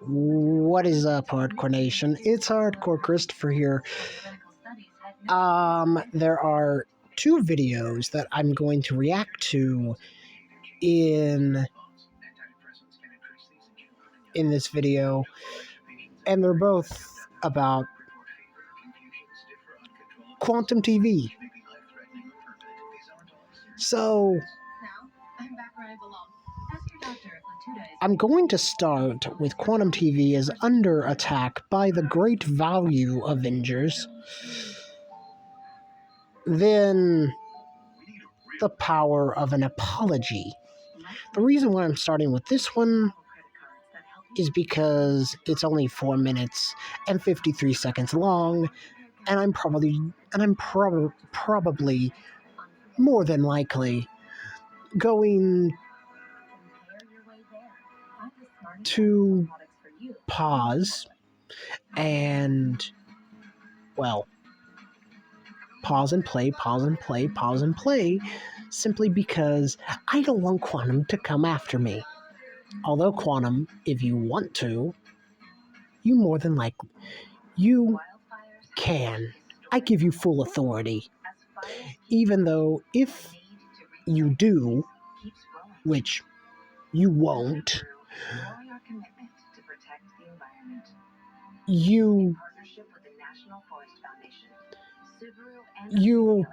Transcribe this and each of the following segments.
What is up, Hardcore Nation? It's Hardcore Christopher here. There are two videos that I'm going to react to in this video, and they're both about Quantum TV. So, I'm going to start with Quantum TV is under attack by the Great Value Avengers. Then, the power of an apology. The reason why I'm starting with this one is because it's only 4 minutes and 53 seconds long, and I'm probably more than likely going to pause and, well, pause and play, simply because I don't want Quantum to come after me. Although Quantum, if you want to, you more than likely, you can. I give you full authority. Even though if you do, which you won't, you'll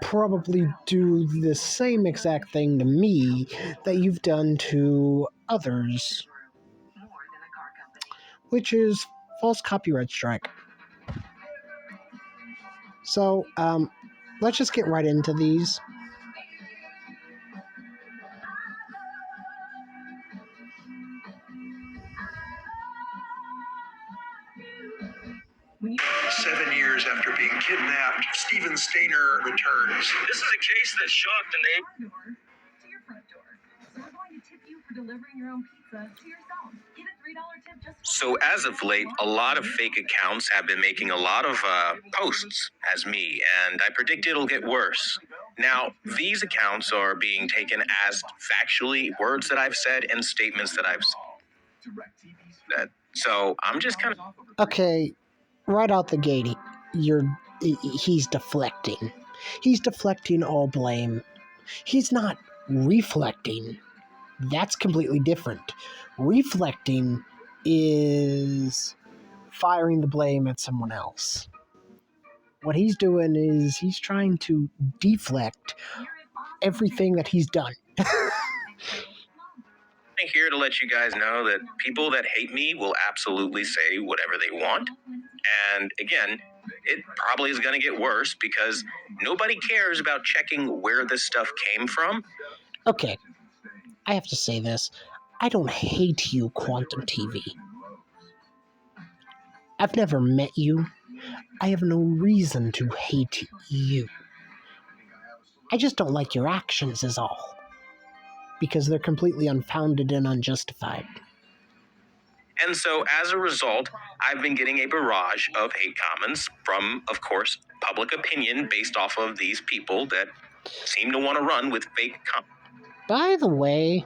probably do the same exact thing to me that you've done to others, which is false copyright strike. So, let's just get right into these. Seven years after being kidnapped, Steven Stainer returns. This is a case that shocked the neighborhood. To your front door. So we're going to tip you for delivering your own pizza to yourself. Get a $3 tip just for So as of late, a lot of fake accounts have been making a lot of posts as me, and I predict it'll get worse. Now, these accounts are being taken as factually words that I've said and statements that I've said. So I'm just kind of... Okay, right out the gate, he's deflecting. He's deflecting all blame. He's not reflecting. That's completely different. Reflecting is firing the blame at someone else. What he's doing is he's trying to deflect everything that he's done. I'm here to let you guys know that people that hate me will absolutely say whatever they want. And again, it probably is going to get worse because nobody cares about checking where this stuff came from. Okay, I have to say this. I don't hate you, Quantum TV. I've never met you. I have no reason to hate you. I just don't like your actions is all. Because they're completely unfounded and unjustified. And so, as a result, I've been getting a barrage of hate comments from, of course, public opinion based off of these people that seem to want to run with fake comments. By the way,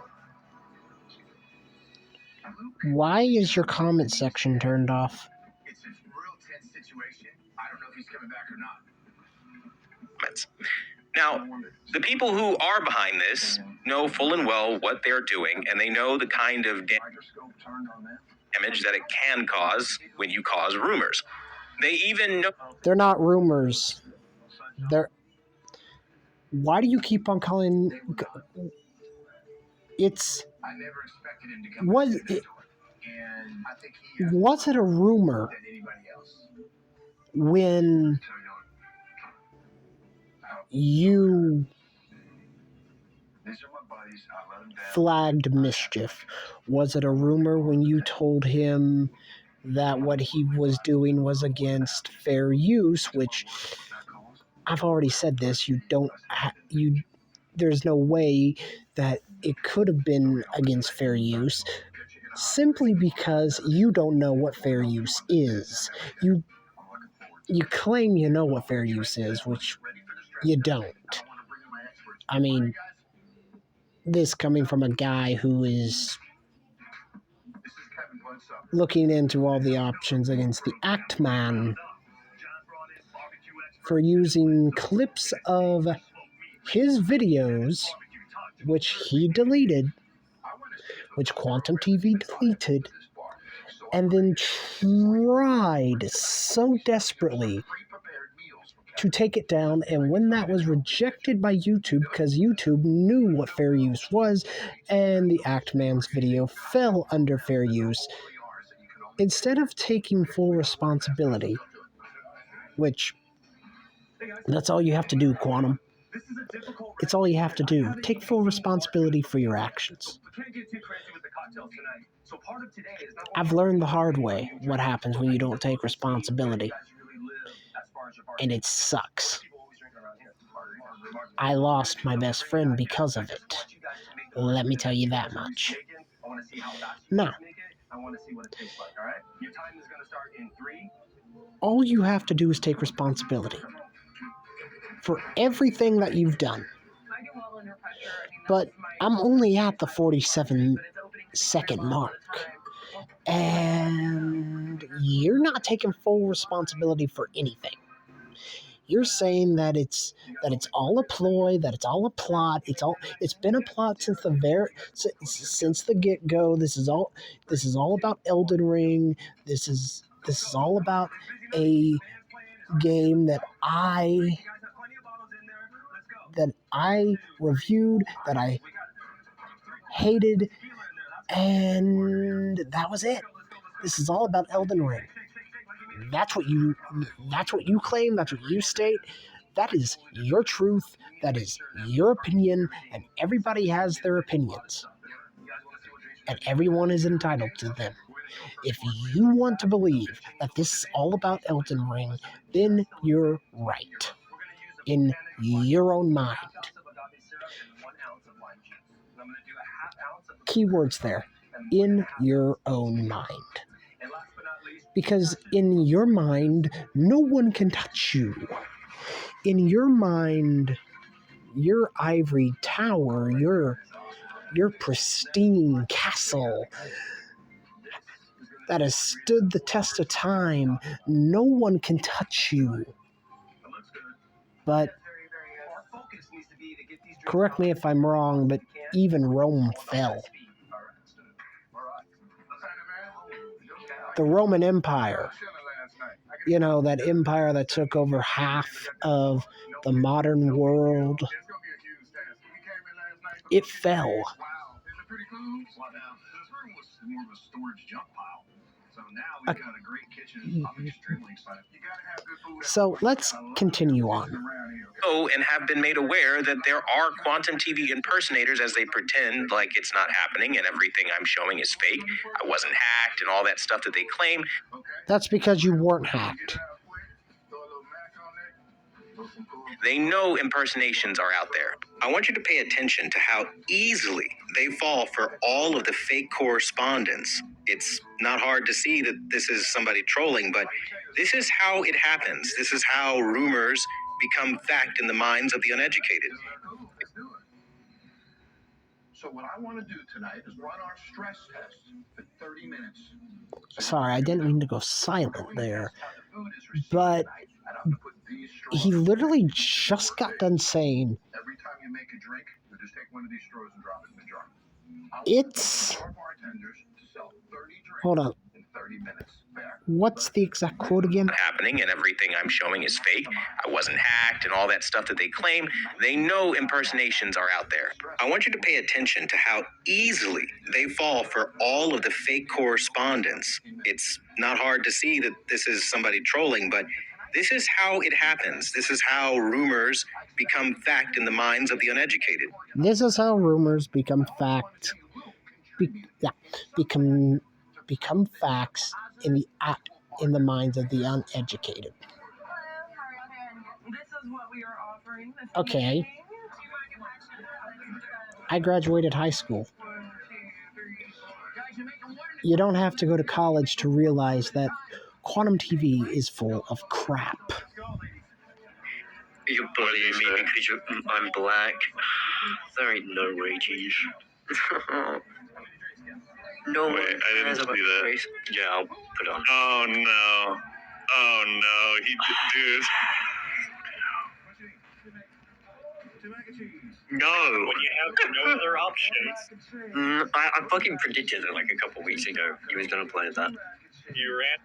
why is your comment section turned off? It's a real tense situation. I don't know if he's coming back or not. Now, the people who are behind this know full and well what they're doing, and they know the kind of damage that it can cause when you cause rumors. They even know... They're not rumors. They're... Why do you keep on calling... It's... I never expected him to come Was back to it... this story. And I think Was it a rumor than anybody else. when you flagged Mischief? Was it a rumor when you told him that what he was doing was against fair use, which I've already said this, there's no way that it could have been against fair use, simply because you don't know what fair use is. You claim you know what fair use is, which you don't. I mean, this coming from a guy who is looking into all the options against the Act Man for using clips of his videos, which he deleted, which Quantum TV deleted, and then tried so desperately to take it down. And when that was rejected by YouTube, because YouTube knew what fair use was, and the Act Man's video fell under fair use, instead of taking full responsibility, which that's all you have to do, Quantum. It's all you have to do. Take full responsibility for your actions. I've learned the hard way what happens when you don't take responsibility. And it sucks. I lost my best friend because of it. Let me tell you that much. Now, all you have to do is take responsibility for everything that you've done. But I'm only at the 47-second mark. And you're not taking full responsibility for anything. You're saying that it's all a ploy, that it's all a plot. It's been a plot since the get-go. This is all about Elden Ring. This is all about a game that I reviewed, that I hated, and that was it. This is all about Elden Ring. That's what you claim, that's what you state. That is your truth, that is your opinion, and everybody has their opinions. And everyone is entitled to them. If you want to believe that this is all about Elden Ring, then you're right. In your own mind. Keywords there. In your own mind. Because in your mind, no one can touch you. In your mind, your ivory tower, your pristine castle that has stood the test of time, no one can touch you. But, correct me if I'm wrong, but even Rome fell. The Roman Empire, that empire that took over half of the modern world, it fell. So let's continue on. And have been made aware that there are Quantum TV impersonators as they pretend like it's not happening and everything I'm showing is fake. I wasn't hacked and all that stuff that they claim. That's because you weren't hacked. They know impersonations are out there. I want you to pay attention to how easily they fall for all of the fake correspondence. It's not hard to see that this is somebody trolling, but this is how it happens. This is how rumors become fact in the minds of the uneducated. So what I want to do tonight is run our stress test for 30 minutes. Sorry, I didn't mean to go silent there. But he literally just got done saying, every time you make a drink, you just take one of these straws and drop it in the jar. It's... Hold on. What's the exact quote again? Happening and everything I'm showing is fake. I wasn't hacked and all that stuff that they claim. They know impersonations are out there. I want you to pay attention to how easily they fall for all of the fake correspondence. It's not hard to see that this is somebody trolling, but this is how it happens. This is how rumors become fact in the minds of the uneducated. This is how rumors become fact. Become facts in the minds of the uneducated. Okay. I graduated high school. You don't have to go to college to realize that Quantum TV is full of crap. You're bullying me because I'm black. There ain't no way, Cheese. No one Wait, I didn't cares see about that. race. Yeah, I'll put it on. Oh no. Oh no. Dude. No. When you have no other options, I fucking predicted it like a couple weeks ago. He was gonna play that. you ran.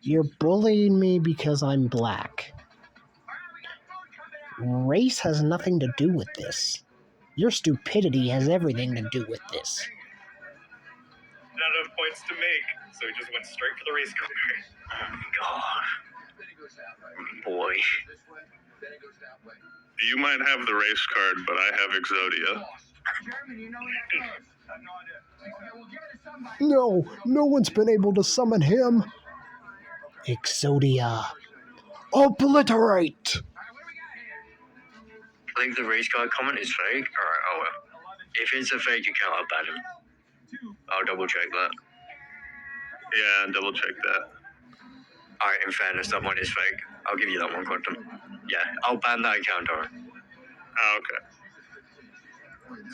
You're bullying me because I'm black. Race has nothing to do with this. Your stupidity has everything to do with this. Not enough points to make, so he just went straight for the race car. God. Boy. You might have the race card, but I have Exodia. No, no one's been able to summon him. Exodia. Obliterate! I think the race car comment is fake. Alright, oh well. If it's a fake account, I'll ban him. I'll double check that. Yeah, double check that. Alright, in fairness, that one is fake. I'll give you that one, Quantum. Yeah, I'll ban that account, alright. Oh, okay.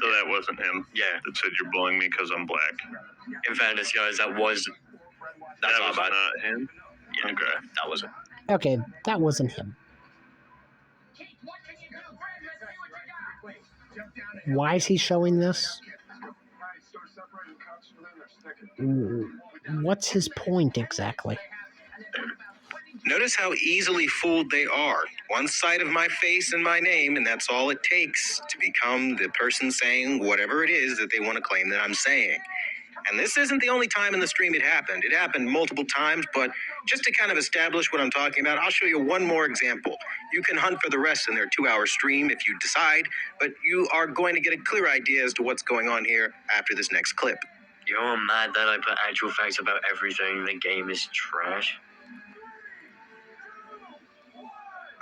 So that wasn't him. Yeah. That said you're bullying me because I'm black. In fairness, guys, that's That was not bad. not him? Yeah, Okay. that wasn't. Okay, that wasn't him. Why is he showing this? What's his point exactly? Notice how easily fooled they are. One side of my face and my name, and that's all it takes to become the person saying whatever it is that they want to claim that I'm saying. And this isn't the only time in the stream it happened. It happened multiple times, but just to kind of establish what I'm talking about, I'll show you one more example. You can hunt for the rest in their 2-hour stream if you decide, but you are going to get a clear idea as to what's going on here after this next clip. You're mad that I put actual facts about everything. The game is trash.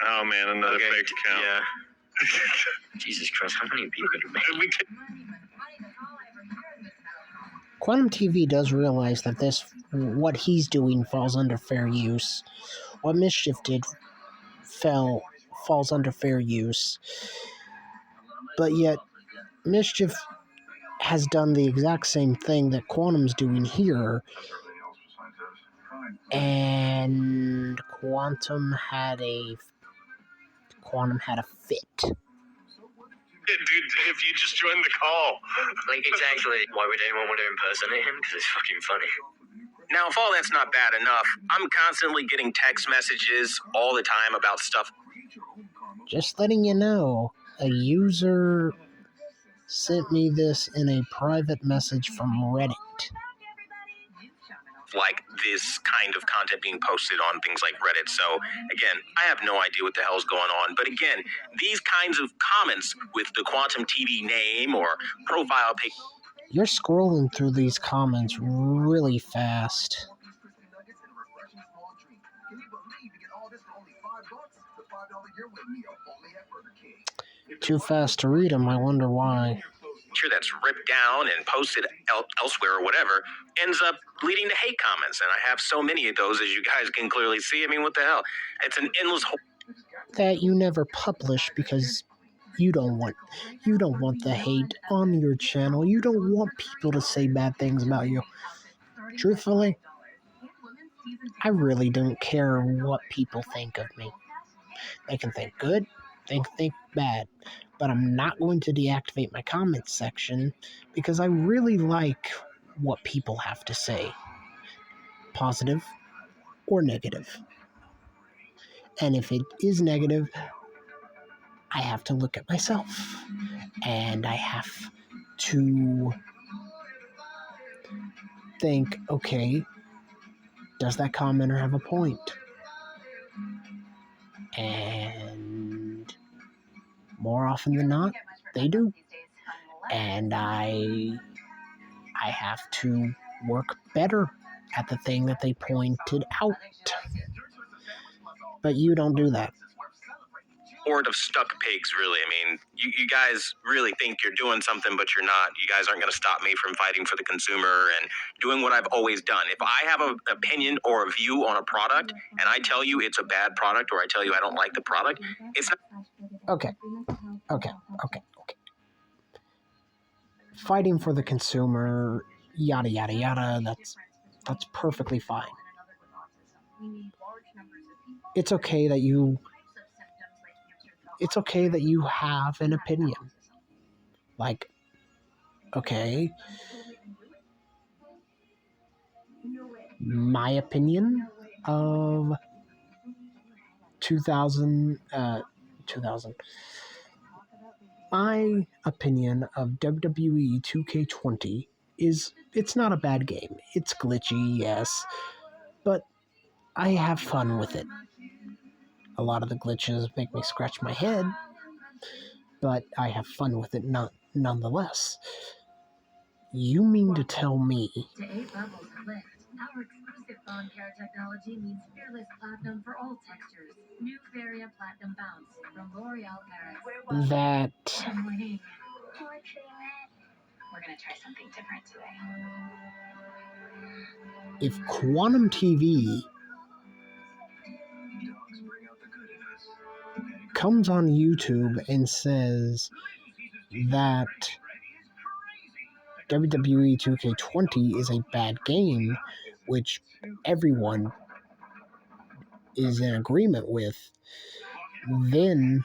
Oh man, another Okay, fake account. Yeah. Jesus Christ, how many people did make? We can- Quantum TV does realize that what he's doing falls under fair use. What Mischief did falls under fair use. But yet, Mischief has done the exact same thing that Quantum's doing here. And Quantum had a fit. Dude, if you just joined the call. Like, exactly. Why would anyone want to impersonate him? Because it's fucking funny. Now, if all that's not bad enough, I'm constantly getting text messages all the time about stuff. Just letting you know, a user sent me this in a private message from Reddit. Like this kind of content being posted on things like Reddit. So again, I have no idea what the hell's going on. But again, these kinds of comments with the Quantum TV name or profile pic. You're scrolling through these comments really fast. Too fast to read them, I wonder why. Picture that's ripped down and posted elsewhere or whatever ends up leading to hate comments. And I have so many of those, as you guys can clearly see. I mean, what the hell? It's an endless hole. That you never publish because you don't want the hate on your channel. You don't want people to say bad things about you. Truthfully, I really don't care what people think of me. They can think good, they can think bad, but I'm not going to deactivate my comments section because I really like what people have to say, positive or negative. And if it is negative, I have to look at myself and I have to think, okay, does that commenter have a point? And more often than not, they do. And I have to work better at the thing that they pointed out. But you don't do that. Horde of stuck pigs, really. I mean, you guys really think you're doing something, but you're not. You guys aren't going to stop me from fighting for the consumer and doing what I've always done. If I have an opinion or a view on a product, and I tell you it's a bad product, or I tell you I don't like the product, it's not... Okay. fighting for the consumer, yada yada yada. That's perfectly fine. It's okay that you have an opinion. Like, okay, my opinion of 2000 my opinion of WWE 2K20 is it's not a bad game. It's glitchy, yes, but I have fun with it. A lot of the glitches make me scratch my head, but I have fun with it nonetheless. You mean to tell me To 8 levels lift. Our exclusive bond care technology means fearless platinum for all textures. New Varia Platinum Bounce from L'Oreal Paris. that Wait. We're gonna try something different today. if Quantum TV comes on YouTube and says that WWE 2K20 is a bad game, which everyone is in agreement with, then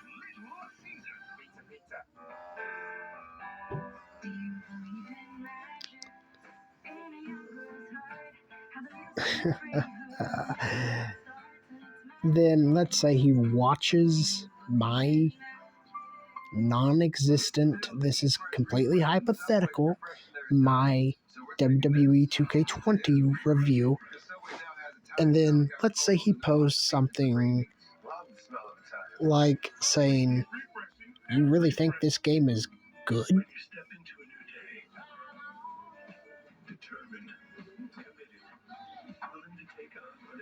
then let's say he watches my non-existent, this is completely hypothetical, my WWE 2K20 review, and then let's say he posts something like saying, "You really think this game is good?"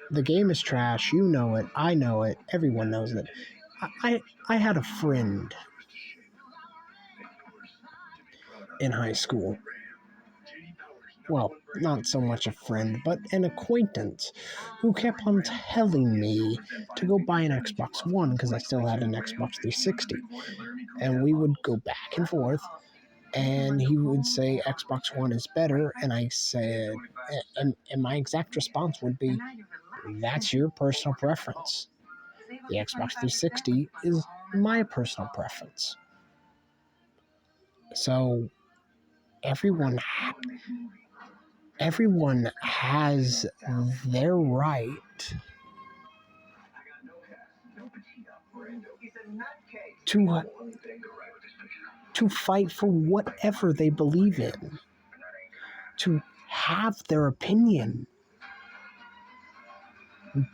The game is trash. You know it. I know it. Everyone knows it. I had a friend in high school. Well, not so much a friend, but an acquaintance who kept on telling me to go buy an Xbox One because I still had an Xbox 360. And we would go back and forth, and he would say Xbox One is better, and I said, and my exact response would be, that's your personal preference. The Xbox 360 is my personal preference. So everyone has their right to fight for whatever they believe in, to have their opinion.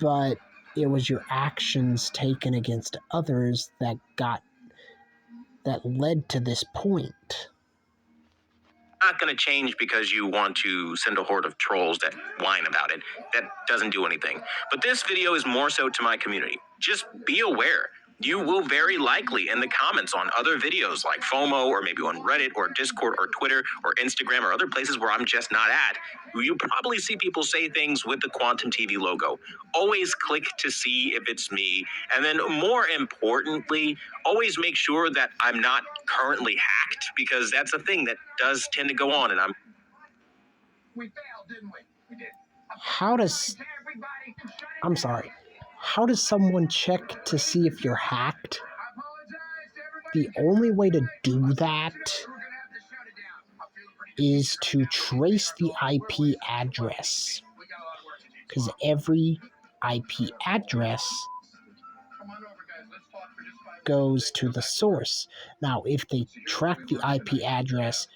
But it was your actions taken against others that led to this point. Not going to change because you want to send a horde of trolls that whine about it. That doesn't do anything. But this video is more so to my community. Just be aware. You will very likely in the comments on other videos like FOMO or maybe on Reddit or Discord or Twitter or Instagram or other places where I'm just not at, you probably see people say things with the Quantum TV logo. Always click to see if it's me. And then more importantly, always make sure that I'm not currently hacked, because that's a thing that does tend to go on, and We failed, didn't we? We did. I'm sorry. How does someone check to see if you're hacked? The only way to do that is to trace the IP address, because every IP address goes to the source. Now, if they track the IP address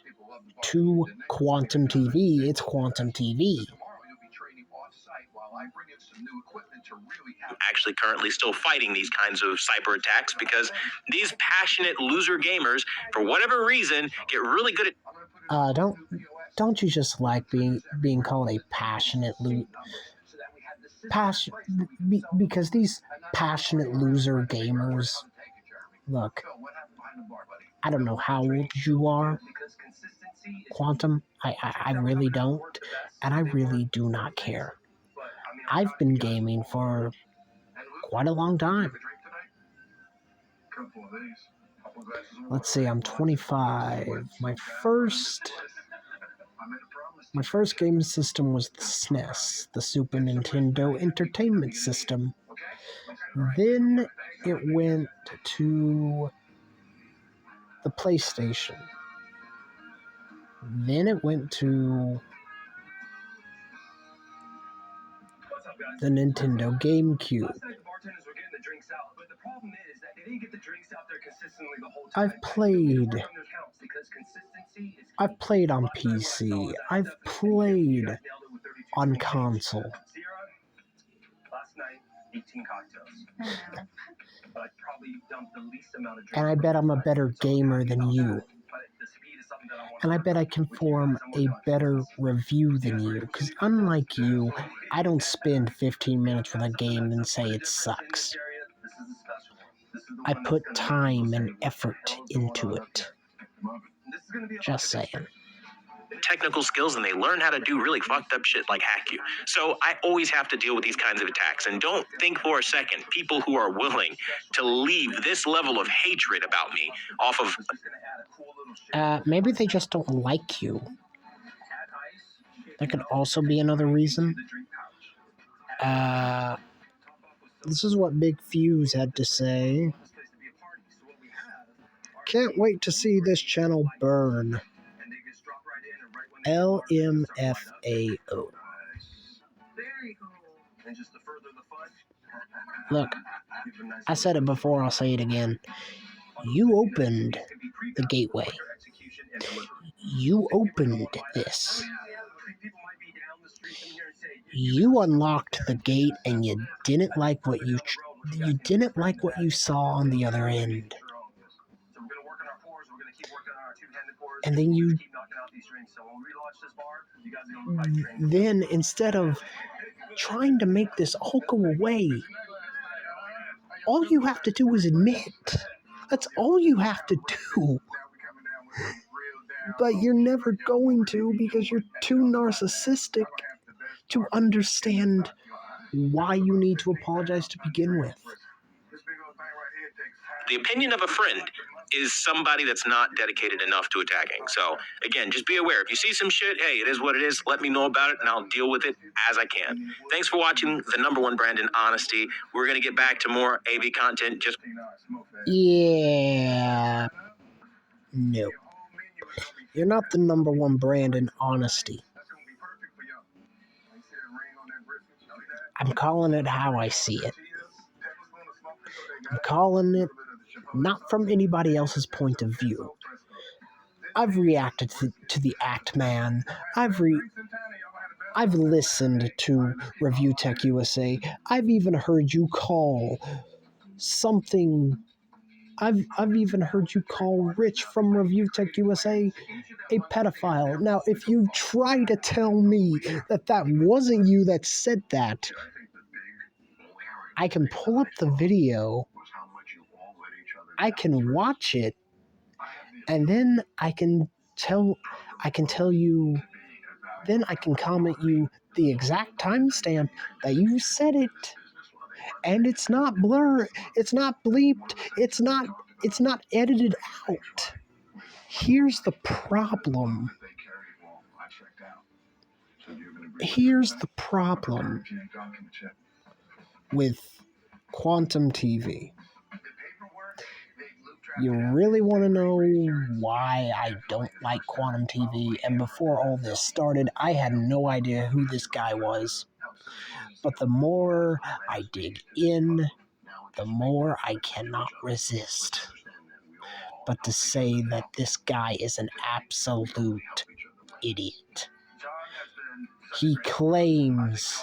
to Quantum TV, it's Quantum TV. actually currently still fighting these kinds of cyber attacks, because these passionate loser gamers, for whatever reason, get really good at... Don't you just like being called a passionate because these passionate loser gamers, look, I don't know how old you are, Quantum, I really don't, and I really do not care. I've been gaming for quite a long time. let's see, I'm 25. My first game system was the SNES, the Super Nintendo Entertainment System. Then it went to the PlayStation. Then it went to the Nintendo GameCube. I've played on PC. I've played on console. And I bet I'm a better gamer than you. And I bet I can form a better review than you. Because unlike you, I don't spend 15 minutes with a game and say it sucks. I put time and effort into it. Just saying. Technical skills, and they learn how to do really fucked up shit like hack you. So I always have to deal with these kinds of attacks. And don't think for a second, people who are willing to leave this level of hatred about me off of... Maybe they just don't like you. That could also be another reason. This is what Big Fuse had to say. Can't wait to see this channel burn. LMFAO. Look, I said it before, I'll say it again. You opened the gateway. You opened this. You unlocked the gate and you didn't like what you saw on the other end. And then instead of trying to make this all go away, all you have to do is admit. That's all you have to do. But you're never going to, because you're too narcissistic to understand why you need to apologize to begin with. The opinion of a friend is somebody that's not dedicated enough to attacking. So, again, just be aware. If you see some shit, hey, it is what it is. Let me know about it, and I'll deal with it as I can. Thanks for watching the #1 brand in honesty. We're going to get back to more AV content. Yeah. No. You're not the #1 brand in honesty. I'm calling it how I see it. I'm calling it not from anybody else's point of view. I've reacted to the Act Man. I've listened to Review Tech USA. I've even heard you call something. I've even heard you call Rich from Review Tech USA a pedophile. Now, if you try to tell me that wasn't you that said that, I can pull up the video, I can watch it, and then I can tell you, then I can comment you the exact timestamp that you said it. And it's not blurred, it's not bleeped, it's not edited out. Here's the problem. With Quantum TV. You really want to know why I don't like Quantum TV? And before all this started, I had no idea who this guy was. But the more I dig in, the more I cannot resist but to say that this guy is an absolute idiot. He claims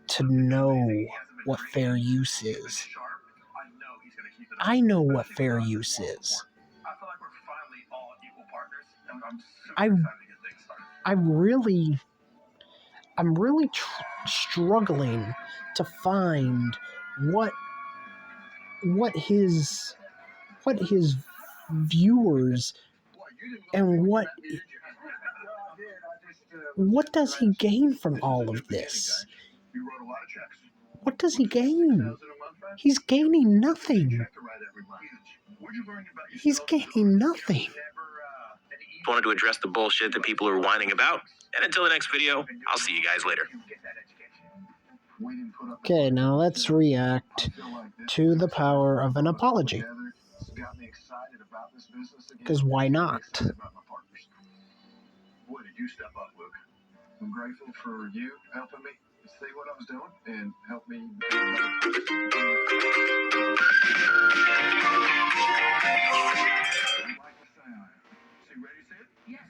to know what fair use is. I know what fair use is. I'm really struggling to find what his viewers and what does he gain from all of this? What does he gain? He's gaining nothing. Where'd you learn about yourself? He's gaining nothing. Wanted to address the bullshit that people are whining about. And until the next video, I'll see you guys later. Okay, now let's react to the power of an apology. Because why not? Boy, did you step up, Luke. I'm grateful for you helping me see what I was doing and help me. So you ready to see it? Yes.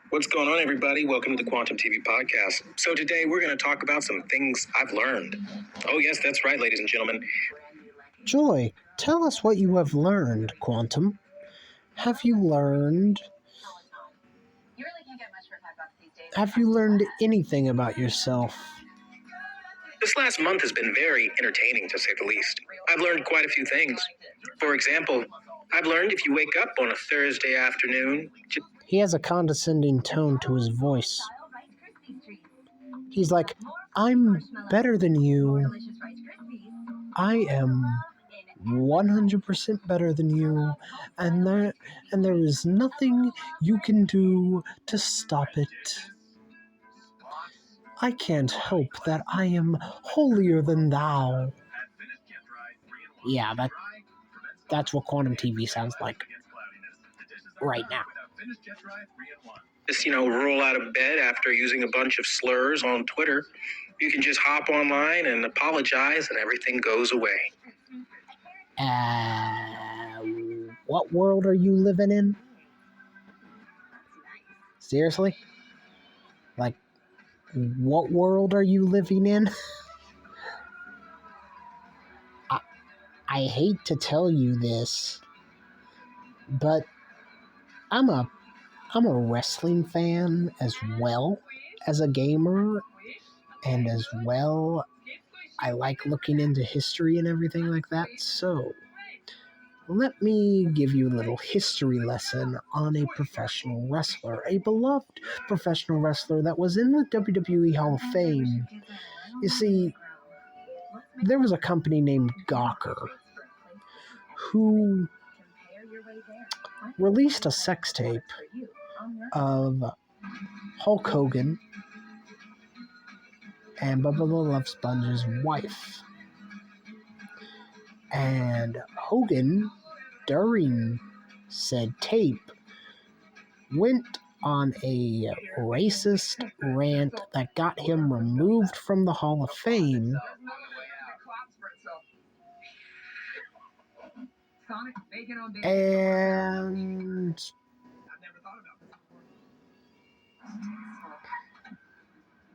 What's going on, everybody? Welcome to the Quantum TV podcast. So today we're going to talk about some things I've learned. Oh, yes, that's right, ladies and gentlemen. Joy, tell us what you have learned, Quantum. Have you learned... You really can't get much for $5 these days. Have you learned anything about yourself? This last month has been very entertaining, to say the least. I've learned quite a few things. For example, I've learned if you wake up on a Thursday afternoon... He has a condescending tone to his voice. He's like, I'm better than you. I am 100% better than you, and there is nothing you can do to stop it. I can't help that I am holier than thou. Yeah, that's what Quantum TV sounds like right now. Just, roll out of bed after using a bunch of slurs on Twitter. You can just hop online and apologize and everything goes away. What world are you living in? Seriously? Like, what world are you living in? I hate to tell you this, but I'm a wrestling fan as well as a gamer, and as well I like looking into history and everything like that. So let me give you a little history lesson on a professional wrestler, a beloved professional wrestler that was in the WWE Hall of Fame. You see, there was a company named Gawker who released a sex tape of Hulk Hogan and Bubba the Love Sponge's wife. And Hogan, during said tape, went on a racist rant that got him removed from the Hall of Fame. And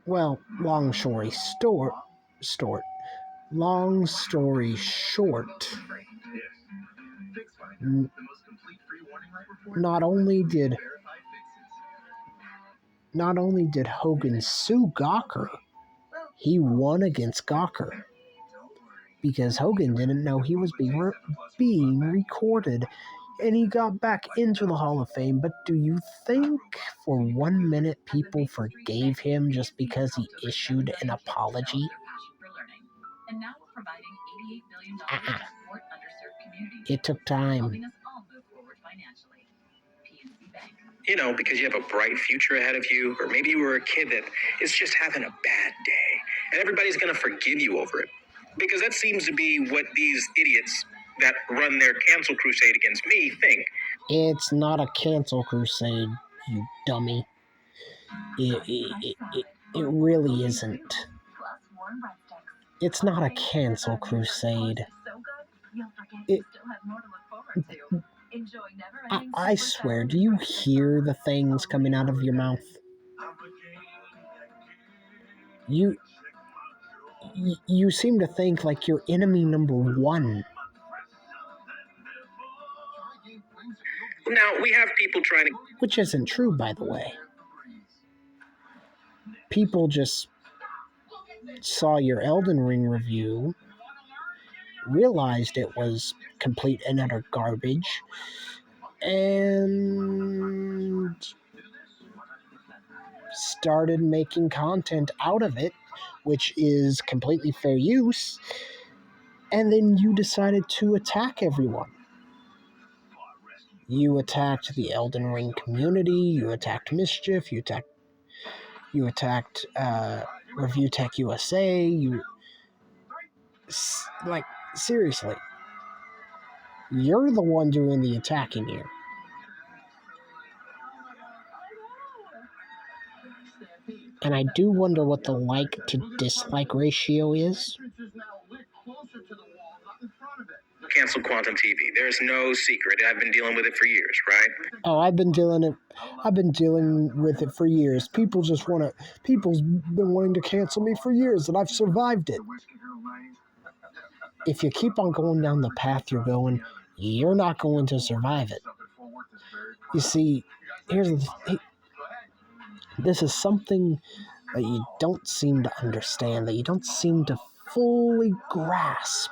well, long story short, not only did Hogan sue Gawker, he won against Gawker because Hogan didn't know he was being recorded, and he got back into the Hall of Fame. But do you think for 1 minute people forgave him just because he issued an apology? It took time. Because you have a bright future ahead of you, or maybe you were a kid that is just having a bad day, and everybody's going to forgive you over it. Because that seems to be what these idiots that run their cancel crusade against me think. It's not a cancel crusade, you dummy. It really isn't. It's not a cancel crusade. I swear, do you hear the things coming out of your mouth? You seem to think like you're enemy number one. Now, we have people trying to... Which isn't true, by the way. People just saw your Elden Ring review, realized it was complete and utter garbage, and started making content out of it, which is completely fair use, and then you decided to attack everyone. You attacked the Elden Ring community, you attacked Mischief, you attacked Review Tech USA, like, seriously. You're the one doing the attacking here. And I do wonder what the like to dislike ratio is. Cancel Quantum TV. There's no secret. I've been dealing with it for years, right? Oh, I've been dealing with it for years. People's been wanting to cancel me for years, and I've survived it. If you keep on going down the path you're going, you're not going to survive it. You see, this is something that you don't seem to understand, that you don't seem to fully grasp.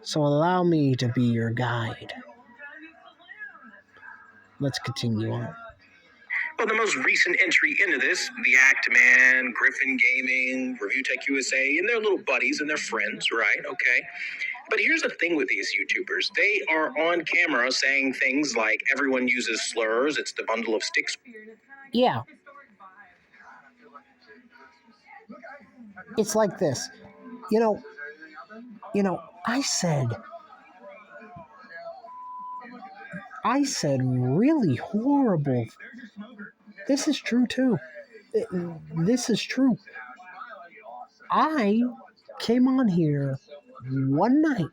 So allow me to be your guide. Let's continue on. Well, the most recent entry into this, the Act Man, Griffin Gaming, Review Tech USA, and their little buddies and their friends, right? Okay. But here's the thing with these YouTubers. They are on camera saying things like everyone uses slurs, it's the bundle of sticks. Yeah. It's like this. You know, I said really horrible. This is true too. This is true. I came on here one night,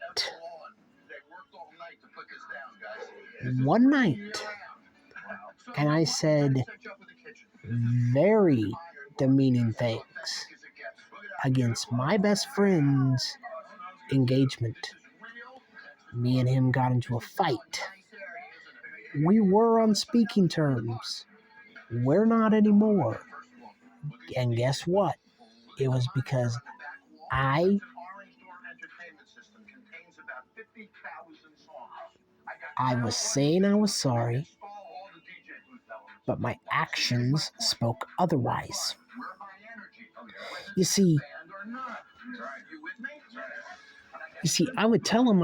and I said very demeaning things against my best friend's engagement. Me and him got into a fight. We were on speaking terms. We're not anymore. And guess what? It was because I was saying I was sorry, but my actions spoke otherwise. You see, I would tell him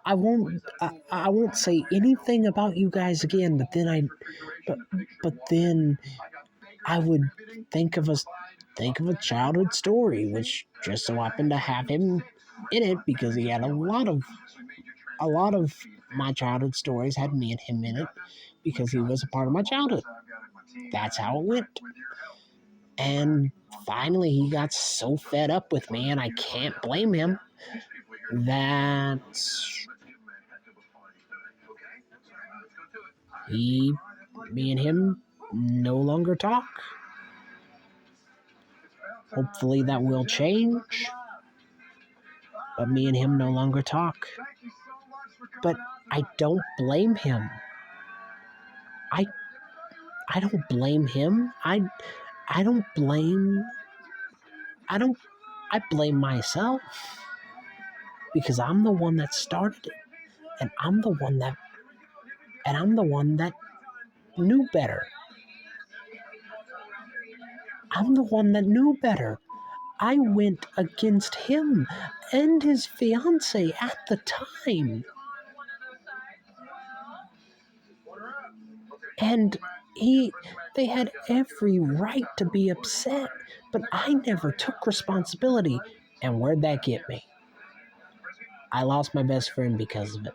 I won't say anything about you guys again, but then I would think of a childhood story, which just so happened to have him in it because he had a lot of my childhood stories had me and him in it because he was a part of my childhood. That's how it went. And finally, he got so fed up with me, and I can't blame him, that me and him no longer talk. Hopefully that will change, but me and him no longer talk. But I don't blame him. I don't blame him. I blame myself because I'm the one that started it, and I'm the one that knew better. I'm the one that knew better. I went against him and his fiance at the time. And they had every right to be upset, but I never took responsibility. And where'd that get me? I lost my best friend because of it.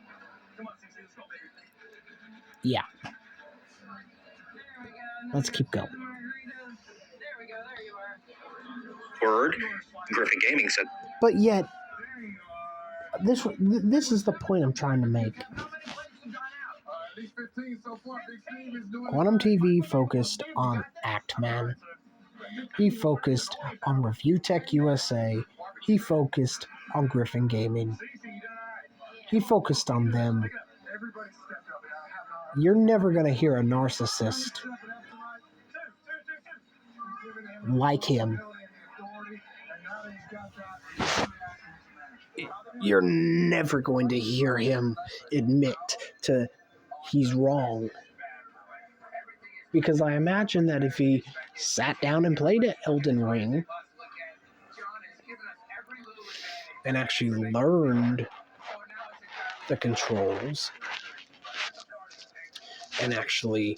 Yeah. Let's keep going. Word, Griffin Gaming said. But yet, this is the point I'm trying to make. Quantum TV focused on Act Man. He focused on Review Tech USA. He focused on Griffin Gaming. He focused on them. You're never going to hear a narcissist like him you're never going to hear him admit to he's wrong. Because I imagine that if he sat down and played Elden Ring and actually learned the controls and actually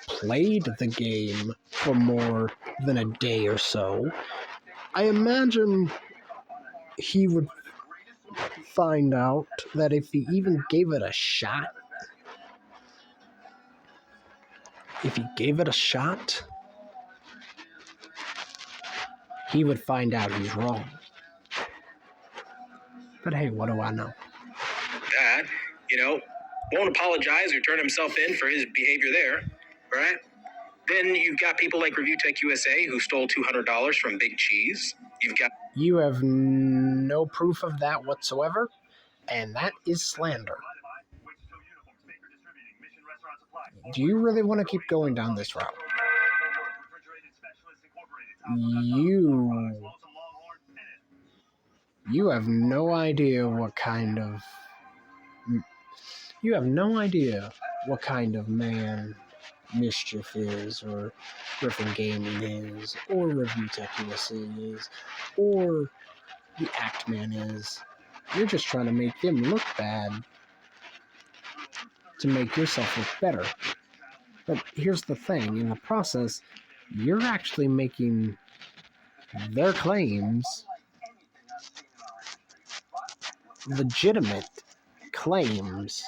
played the game for more than a day or so, I imagine he would find out that if he even gave it a shot, he would find out he's wrong. But hey, what do I know? That, won't apologize or turn himself in for his behavior there, right? Then you've got people like Review Tech USA who stole $200 from Big Cheese. You have no proof of that whatsoever, and that is slander. Do you really want to keep going down this route? You have no idea what kind of man Mischief is, or Griffin Gaming is, or Review Tech USA is, or the Act Man is. You're just trying to make them look bad to make yourself look better. But here's the thing, in the process, you're actually making their claims legitimate claims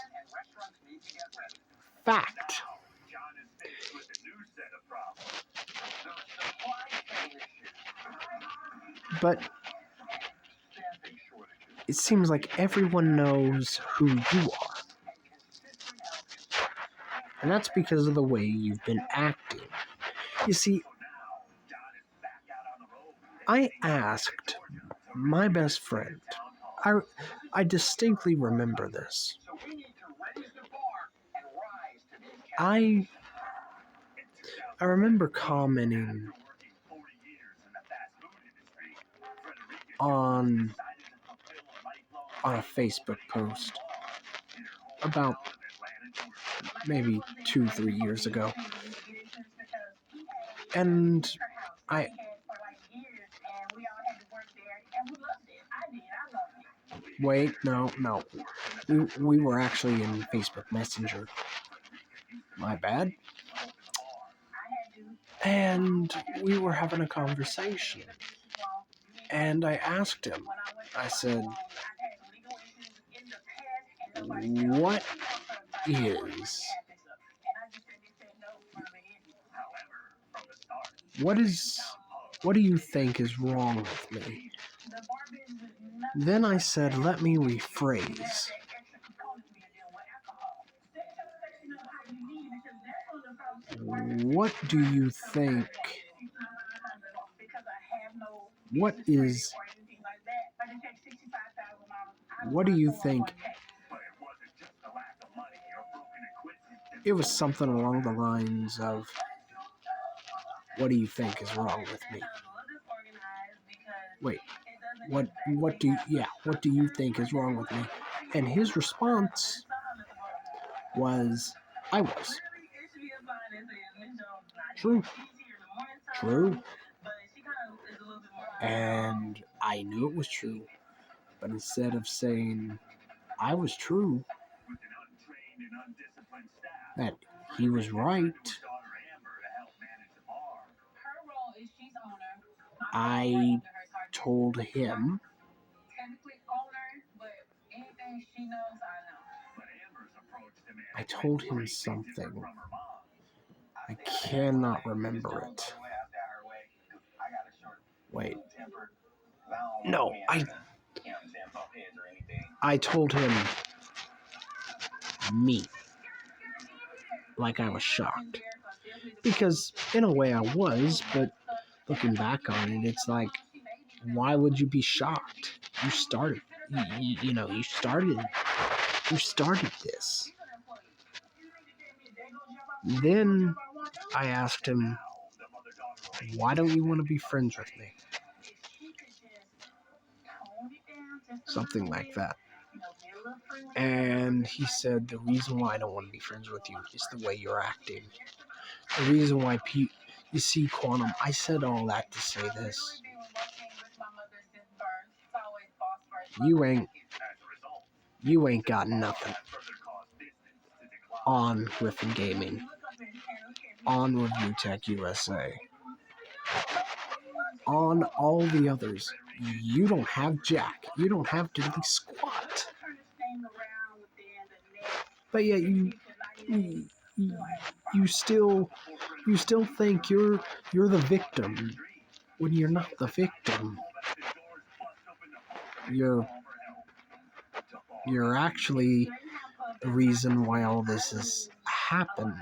fact. But it seems like everyone knows who you are. And that's because of the way you've been acting. You see, I asked my best friend, I distinctly remember this. I remember commenting on a Facebook post about maybe 2-3 years ago. And wait, no. We were actually in Facebook Messenger. My bad. And we were having a conversation. And I asked him, I said, what do you think is wrong with me? Then I said, let me rephrase. What do you think? What do you think? It was something along the lines of, what do you think is wrong with me? Wait, what do you think is wrong with me? And his response was, I was. True. And I knew it was true. But instead of saying I was true, that he was right, I told him something. I cannot remember it. Wait. No, I told him me. Like I was shocked. Because in a way I was, but looking back on it, it's like, why would you be shocked? You started. You started this. Then I asked him, why don't you want to be friends with me? something like that. And he said the reason why I don't want to be friends with you is the way you're acting. The reason why you see, Quantum, I said all that to say this. You ain't got nothing on Griffin Gaming, on Review Tech USA, on all the others. You don't have jack. You don't have diddly squat. But yet you still think you're the victim when you're not the victim. You're actually the reason why all this has happened.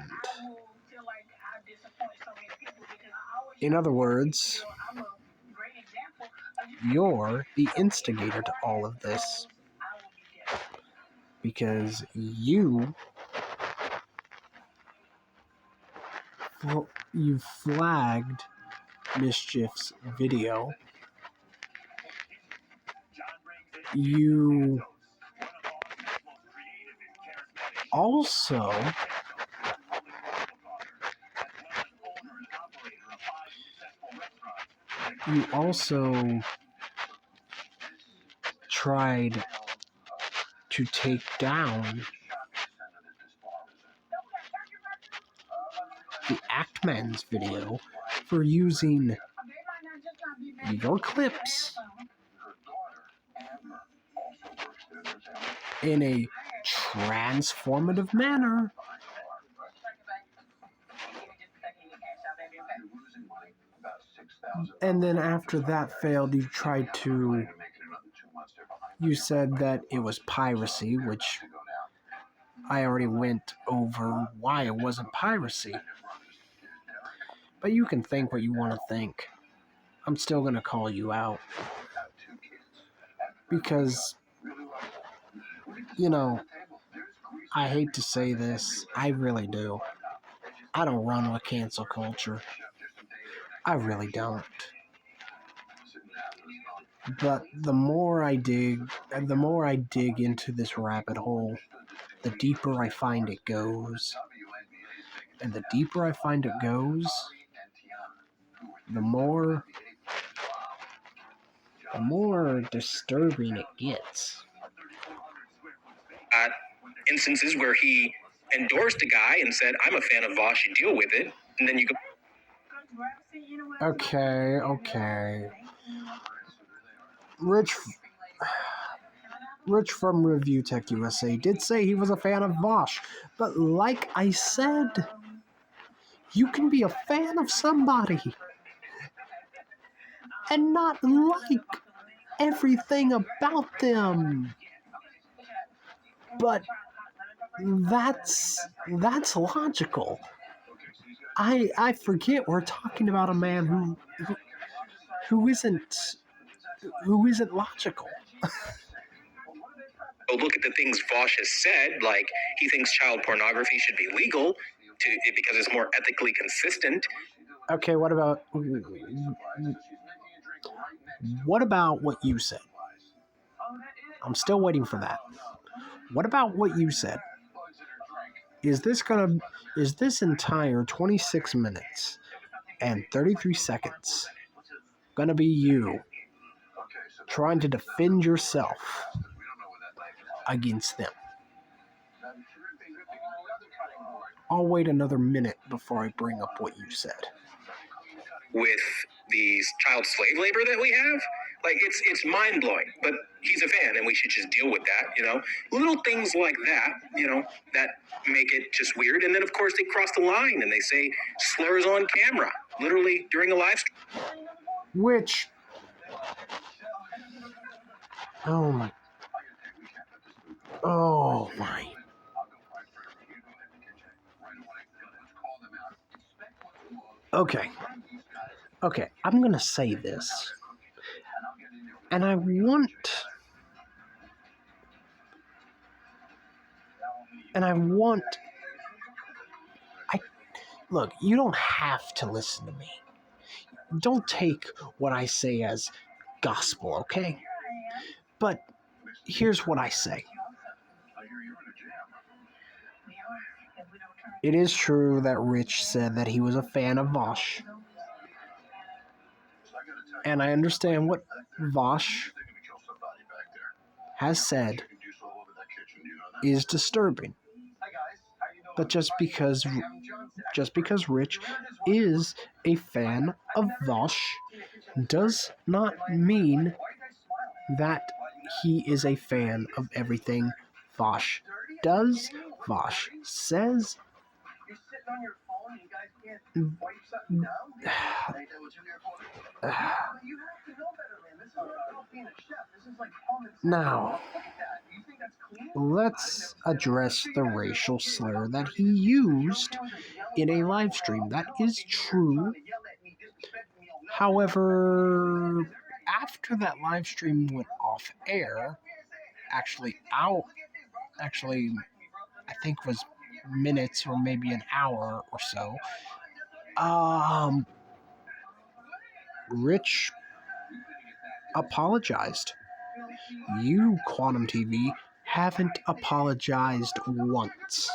In other words, you're the instigator to all of this. Because you flagged Mischief's video. You also tried to take down the Actman's video for using your clips in a transformative manner. And then after that failed, you said that it was piracy, which I already went over why it wasn't piracy. But you can think what you want to think. I'm still going to call you out. Because, I hate to say this, I really do. I don't run with cancel culture. I really don't. But the more I dig into this rabbit hole, the deeper I find it goes. And the deeper I find it goes, the more disturbing it gets. Instances where he endorsed a guy and said, "I'm a fan of Vosh, you deal with it," and then you go. Okay. Rich from Review Tech USA did say he was a fan of Vosh, but like I said, you can be a fan of somebody and not like everything about them. But that's logical. I forget we're talking about a man who isn't logical. Look at the things Vosh has said, like he thinks child pornography should be legal because it's more ethically consistent. Okay, what about what you said? I'm still waiting for that. What about what you said? Is this entire 26 minutes and 33 seconds gonna be you trying to defend yourself against them? I'll wait another minute before I bring up what you said. With these child slave labor that we have, like it's mind blowing. But he's a fan, and we should just deal with that. Little things like that, that make it just weird. And then of course they cross the line and they say slurs on camera, literally during a live stream. Which, oh my. Okay, I'm gonna say this. And look, you don't have to listen to me. Don't take what I say as gospel, okay? But here's what I say. I hear you're in a jam. It is true that Rich said that he was a fan of Vosh. I gotta tell you, And I understand what Vosh they're gonna kill somebody back there. has said Chicken juice all over that kitchen, you know that? is disturbing. But just because Rich is a fan of Vosh does not mean that he is a fan of everything Vosh does, Vosh says. You're sitting on your phone and you guys can't wipe something down? You have to know better, man. This is not being a chef. This is like common sense. Now, Look at that. Do you think that's clean? let's address the racial slur that he used in a live stream. That is true. However, after that live stream went off air, I think was minutes or maybe an hour or so, Rich apologized. You, Quantum TV, haven't apologized once.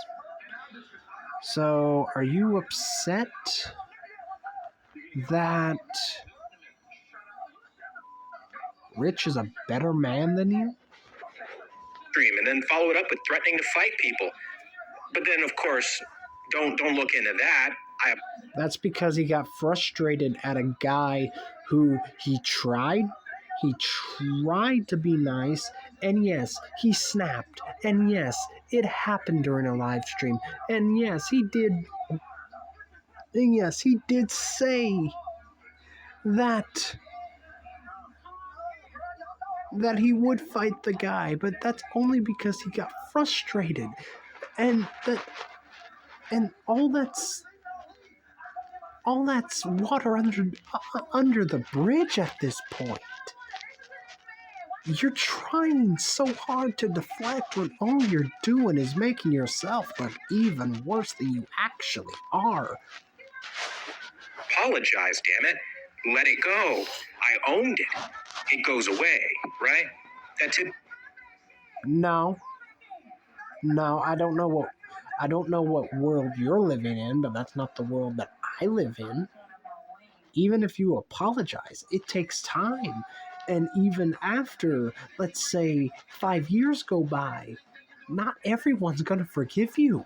So, are you upset that Rich is a better man than you? And then follow it up with threatening to fight people. But then, of course, don't look into that. That's because he got frustrated at a guy who he tried to be nice, and yes, he snapped, and yes, it happened during a live stream, and yes, he did say that he would fight the guy, but that's only because he got frustrated, and all that's water under the bridge at this point. You're trying so hard to deflect when all you're doing is making yourself look even worse than you actually are. Apologize, damn it. Let it go. I owned it. It goes away, right? That's it. No, I don't know what world you're living in, but that's not the world that I live in. Even if you apologize, it takes time. And even after, let's say, 5 years go by, not everyone's going to forgive you.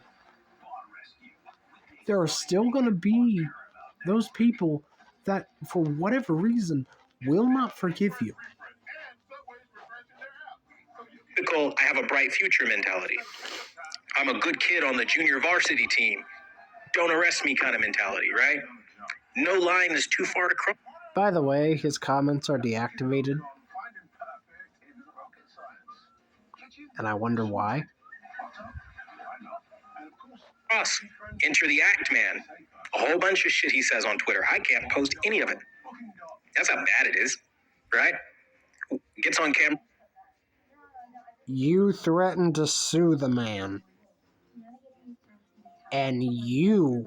There are still going to be those people that, for whatever reason, will not forgive you. Typical, I have a bright future mentality. I'm a good kid on the junior varsity team. Don't arrest me kind of mentality, right? No line is too far to cross. By the way, his comments are deactivated. And I wonder why. Enter the act, man. A whole bunch of shit he says on Twitter. I can't post any of it. That's how bad it is, right? Gets on camera. You threatened to sue the man. And you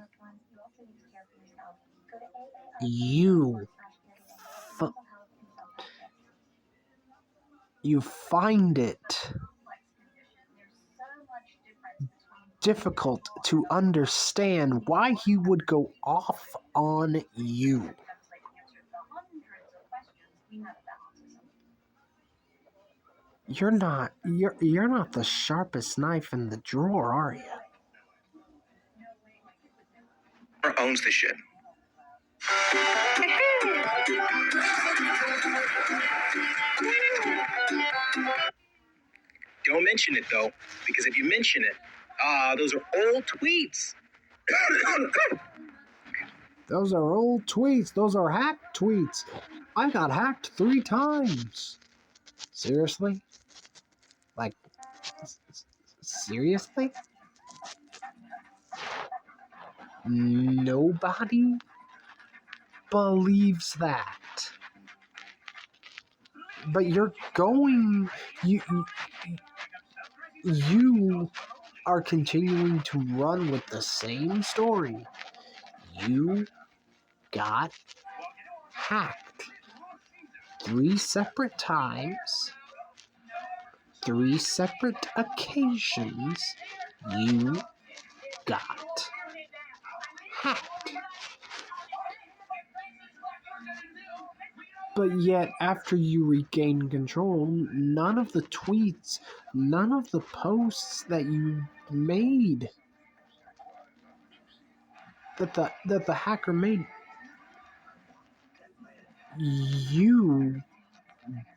find it difficult to understand why he would go off on you. You're not the sharpest knife in the drawer, are you? Owns the shit. Don't mention it though, because if you mention it, those are old tweets. Those are old tweets. Those are hacked tweets. I got hacked 3 times. Seriously? Like, seriously? Nobody believes that. But you are continuing to run with the same story. You got hacked 3 separate times, 3 separate occasions you got hacked. But yet, after you regain control, none of the tweets, none of the posts that you made, that the hacker made, you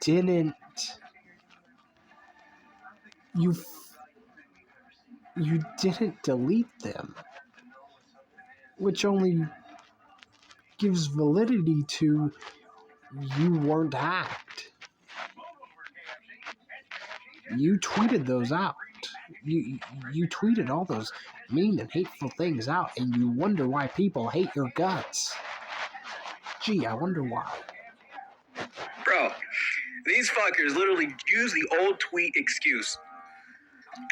didn't. You didn't delete them, which only gives validity to you weren't hacked. You tweeted those out. You tweeted all those mean and hateful things out, and you wonder why people hate your guts. Gee, I wonder why. Bro, these fuckers literally use the old tweet excuse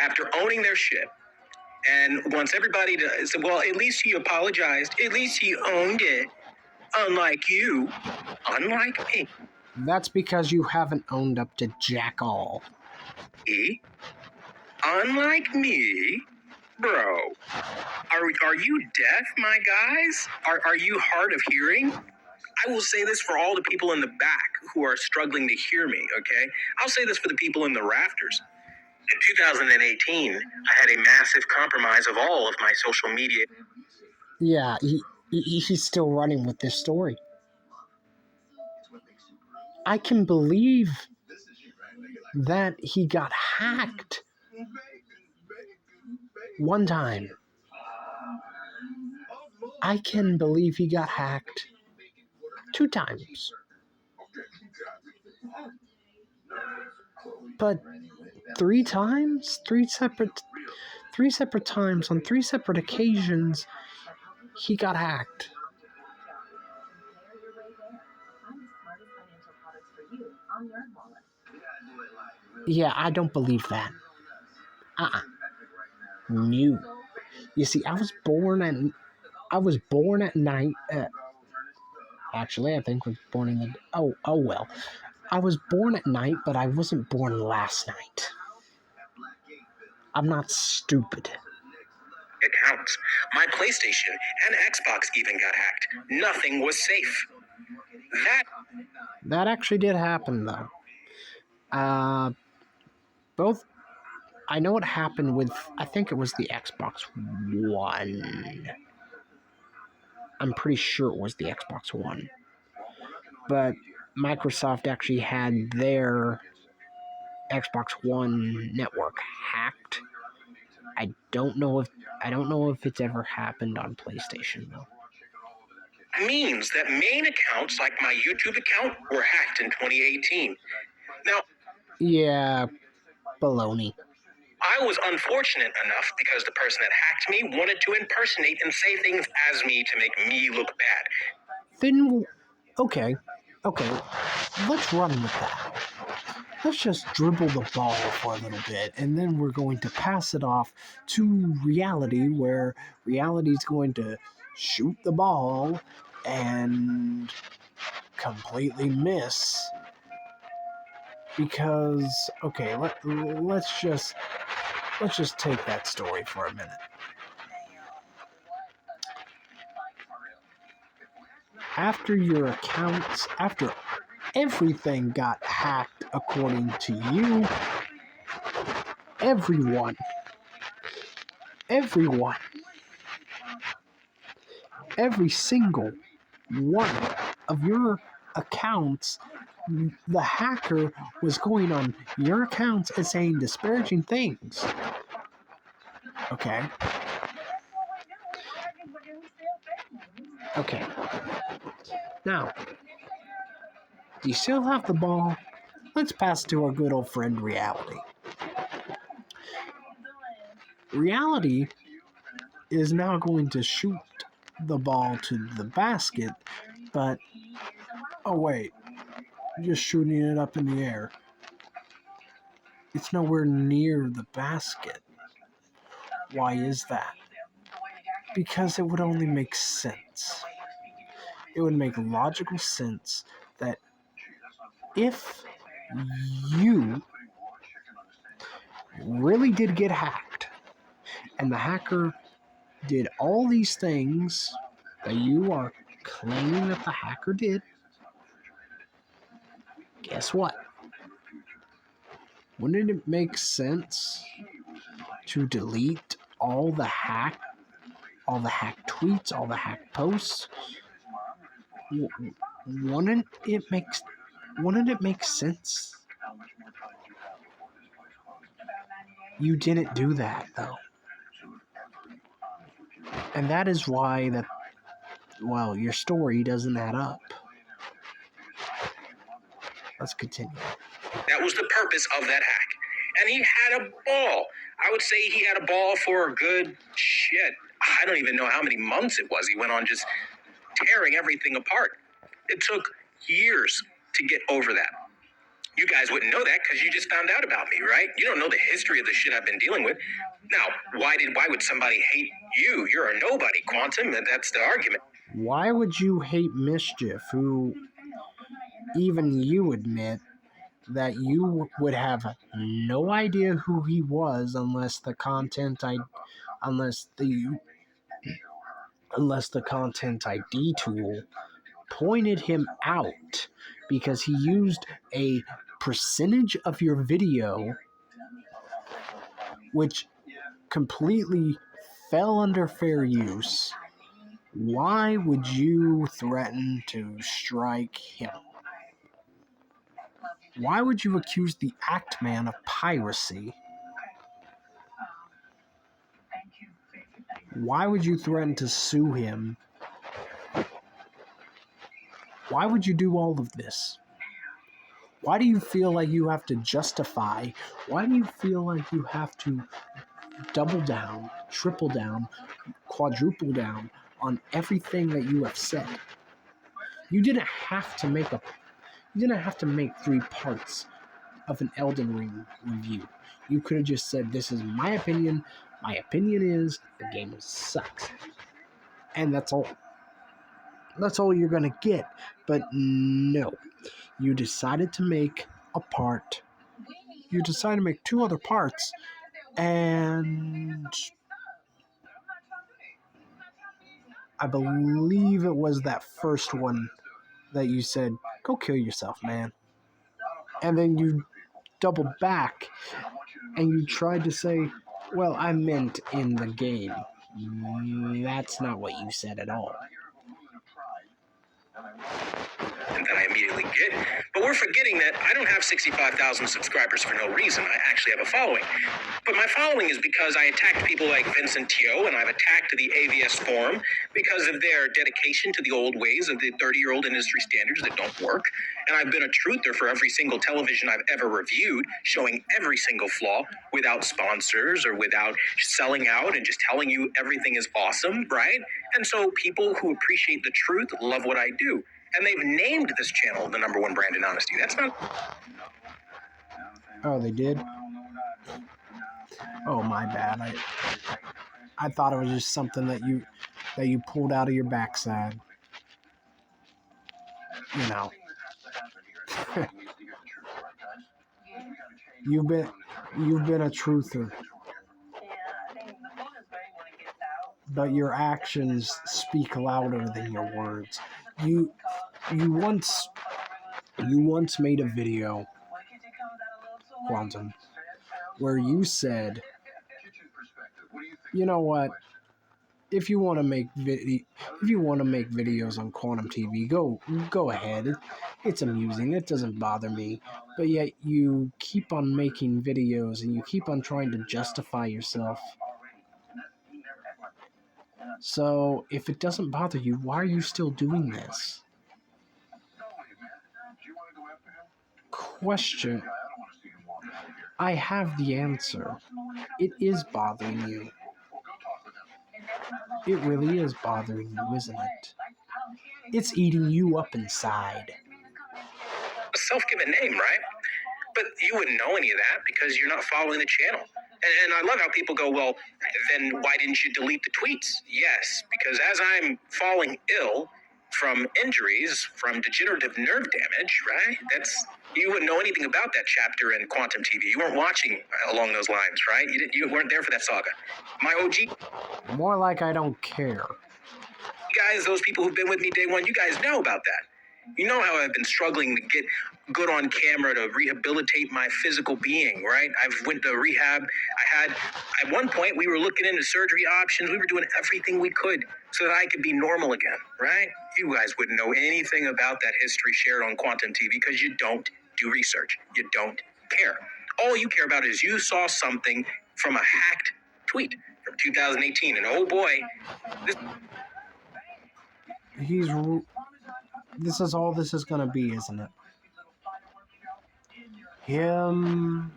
after owning their shit. And wants everybody to say, well, at least he apologized. At least he owned it. Unlike you. Unlike me. That's because you haven't owned up to jack all. Unlike me, bro. Are you deaf, my guys? Are you hard of hearing? I will say this for all the people in the back who are struggling to hear me, okay? I'll say this for the people in the rafters. In 2018, I had a massive compromise of all of my social media. Yeah, he's still running with this story. I can believe that he got hacked one time. I can believe he got hacked 2 times. But 3 times? 3 separate times on 3 separate occasions, he got hacked. Yeah, I don't believe that. No. You see, I was born at night. Actually, I think I was born in the. Oh well. I was born at night, but I wasn't born last night. I'm not stupid. Accounts. My PlayStation and Xbox even got hacked. Nothing was safe. That actually did happen, though. Both. I know what happened with. I think it was the Xbox One. I'm pretty sure it was the Xbox One. But Microsoft actually had their Xbox One network hacked. I don't know if it's ever happened on PlayStation, though. Means that main accounts like my YouTube account were hacked in 2018. Now, yeah, baloney. I was unfortunate enough because the person that hacked me wanted to impersonate and say things as me to make me look bad. Then, okay, let's run with that. Let's just dribble the ball for a little bit, and then we're going to pass it off to reality, where reality's going to shoot the ball and completely miss. Because, okay, let's just take that story for a minute. After your accounts, after everything got hacked according to you, every single one of your accounts, the hacker was going on your accounts and saying disparaging things. Okay. Now, do you still have the ball? Let's pass to our good old friend Reality. Reality is now going to shoot the ball to the basket, but oh wait, just shooting it up in the air. It's nowhere near the basket. Why is that? Because it would only make sense. It would make logical sense that if you really did get hacked, and the hacker did all these things that you are claiming that the hacker did, guess what? Wouldn't it make sense to delete all the hack tweets, all the hack posts? Wouldn't it make sense? You didn't do that though. And that is why your story doesn't add up. Let's continue. That was the purpose of that hack. And he had a ball. I would say he had a ball for a good I don't even know how many months it was. He went on just tearing everything apart. It took years to get over that. You guys wouldn't know that because you just found out about me, right? You don't know the history of the shit I've been dealing with. Now, why would somebody hate you? You're a nobody, Quantum, and that's the argument. Why would you hate Mischief, who even you admit that you would have no idea who he was unless the content ID tool pointed him out, because he used a percentage of your video which completely fell under fair use. Why would you threaten to strike him? Why would you accuse the Act Man of piracy? Why would you threaten to sue him? Why would you do all of this? Why do you feel like you have to justify? Why do you feel like you have to double down, triple down, quadruple down on everything that you have said? You didn't have to make 3 parts of an Elden Ring review. You could have just said, this is my opinion. My opinion is the game sucks. And that's all. That's all you're going to get. But no. You decided to make a part. You decided to make 2 other parts. And I believe it was that first one that you said, go kill yourself, man. And then you doubled back and you tried to say, well, I meant in the game. That's not what you said at all. And then I immediately get. But we're forgetting that I don't have 65,000 subscribers for no reason. I actually have a following. But my following is because I attacked people like Vincent Teo, and I've attacked the AVS Forum because of their dedication to the old ways of the 30-year-old industry standards that don't work. And I've been a truther for every single television I've ever reviewed, showing every single flaw without sponsors or without selling out and just telling you everything is awesome, right? And so people who appreciate the truth love what I do. And they've named this channel the #1 brand in honesty. That's not... Oh, they did? Oh, my bad. I thought it was just something that you pulled out of your backside. You know. You've been a truther. But your actions speak louder than your words. You once made a video, Quantum, where you said, you know what? If you want to make videos on Quantum TV, go ahead. It's amusing. It doesn't bother me. But yet you keep on making videos and you keep on trying to justify yourself. So if it doesn't bother you, why are you still doing this? Question. I have the answer. It is bothering you. It really is bothering you, isn't it? It's eating you up inside. A self-given name, right? But you wouldn't know any of that because you're not following the channel. And I love how people go, well, then why didn't you delete the tweets? Yes, because as I'm falling ill from injuries from degenerative nerve damage, right? You wouldn't know anything about that chapter in Quantum TV. You weren't watching along those lines, right? You weren't there for that saga. My OG More like I don't care. guys, those people who've been with me day one, you guys know about that. You know how I've been struggling to get good on camera to rehabilitate my physical being, right? I've went to rehab. At one point, we were looking into surgery options. We were doing everything we could so that I could be normal again, right? You guys wouldn't know anything about that history shared on Quantum TV because you don't do research. You don't care. All you care about is you saw something from a hacked tweet from 2018. And oh boy, this is all this is gonna be, isn't it? Him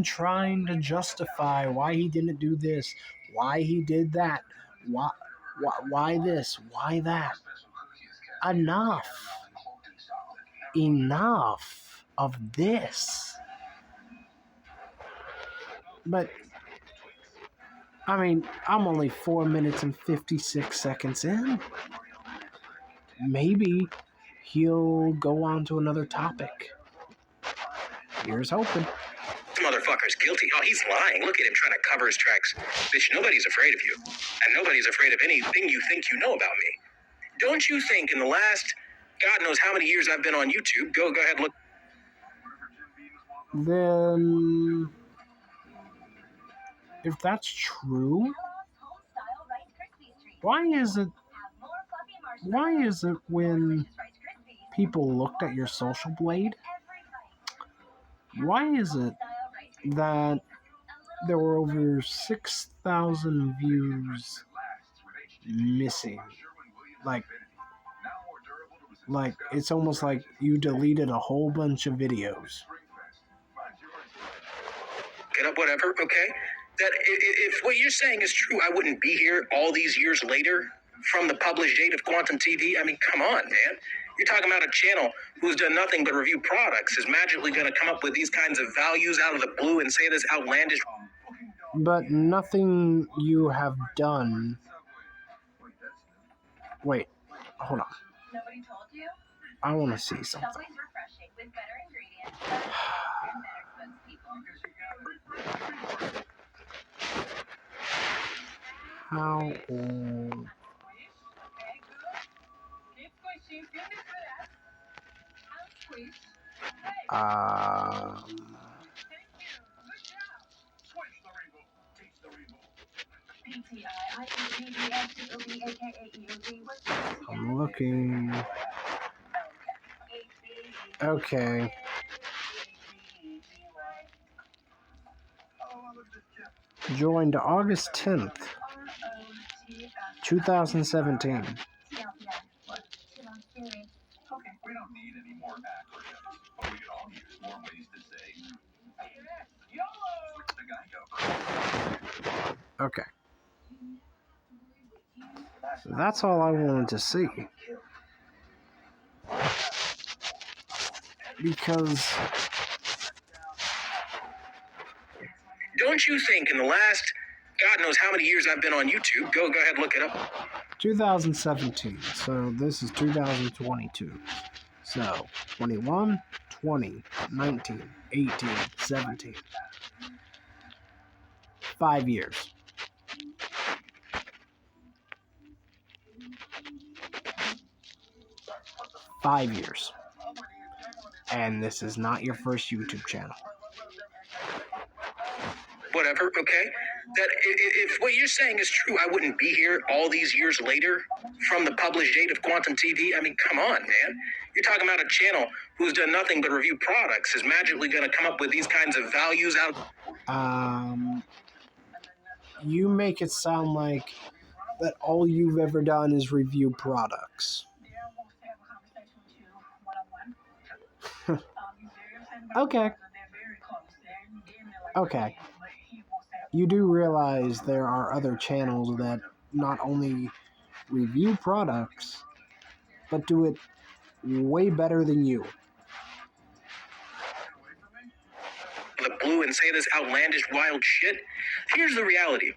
trying to justify why he didn't do this, why he did that, why this, why that. Enough of this. But I mean, I'm only 4 minutes and 56 seconds in. Maybe he'll go on to another topic. Here's hoping. this motherfucker's guilty. Oh, he's lying. Look at him trying to cover his tracks. Bitch, nobody's afraid of you. And nobody's afraid of anything you think you know about me. Don't you think in the last, God knows how many years I've been on YouTube, go ahead, look. Then, if that's true, why is it when people looked at your Social Blade, why is it that there were over 6,000 views missing? Like it's almost like you deleted a whole bunch of videos. Get up, whatever, okay? That if what you're saying is true, I wouldn't be here all these years later from the published date of Quantum TV. I mean, come on, man. You're talking about a channel who's done nothing but review products is magically going to come up with these kinds of values out of the blue and say this outlandish. But nothing you have done. Wait, hold on. Nobody told you? I want to see something. Subway's refreshing with better ingredients and better spokespeople. How old? I'm looking. Okay. Joined August 10th, 2017. Okay, we don't need any more acronyms, but we could all use more ways to say YOLO! Switch to Geico. Okay. So that's all I wanted to see. Because Don't you think in the last, God knows how many years I've been on YouTube, go ahead, look it up. 2017. So this is 2022. So 21, 20, 19, 18, 17. 5 years. And this is not your first YouTube channel. Whatever, okay? That if what you're saying is true, I wouldn't be here all these years later from the published date of Quantum TV. I mean, come on, man. You're talking about a channel who's done nothing but review products is magically going to come up with these kinds of values out. You make it sound like that all you've ever done is review products. Okay. You do realize there are other channels that not only review products, but do it way better than you. The blue and say this outlandish wild shit. Here's the reality.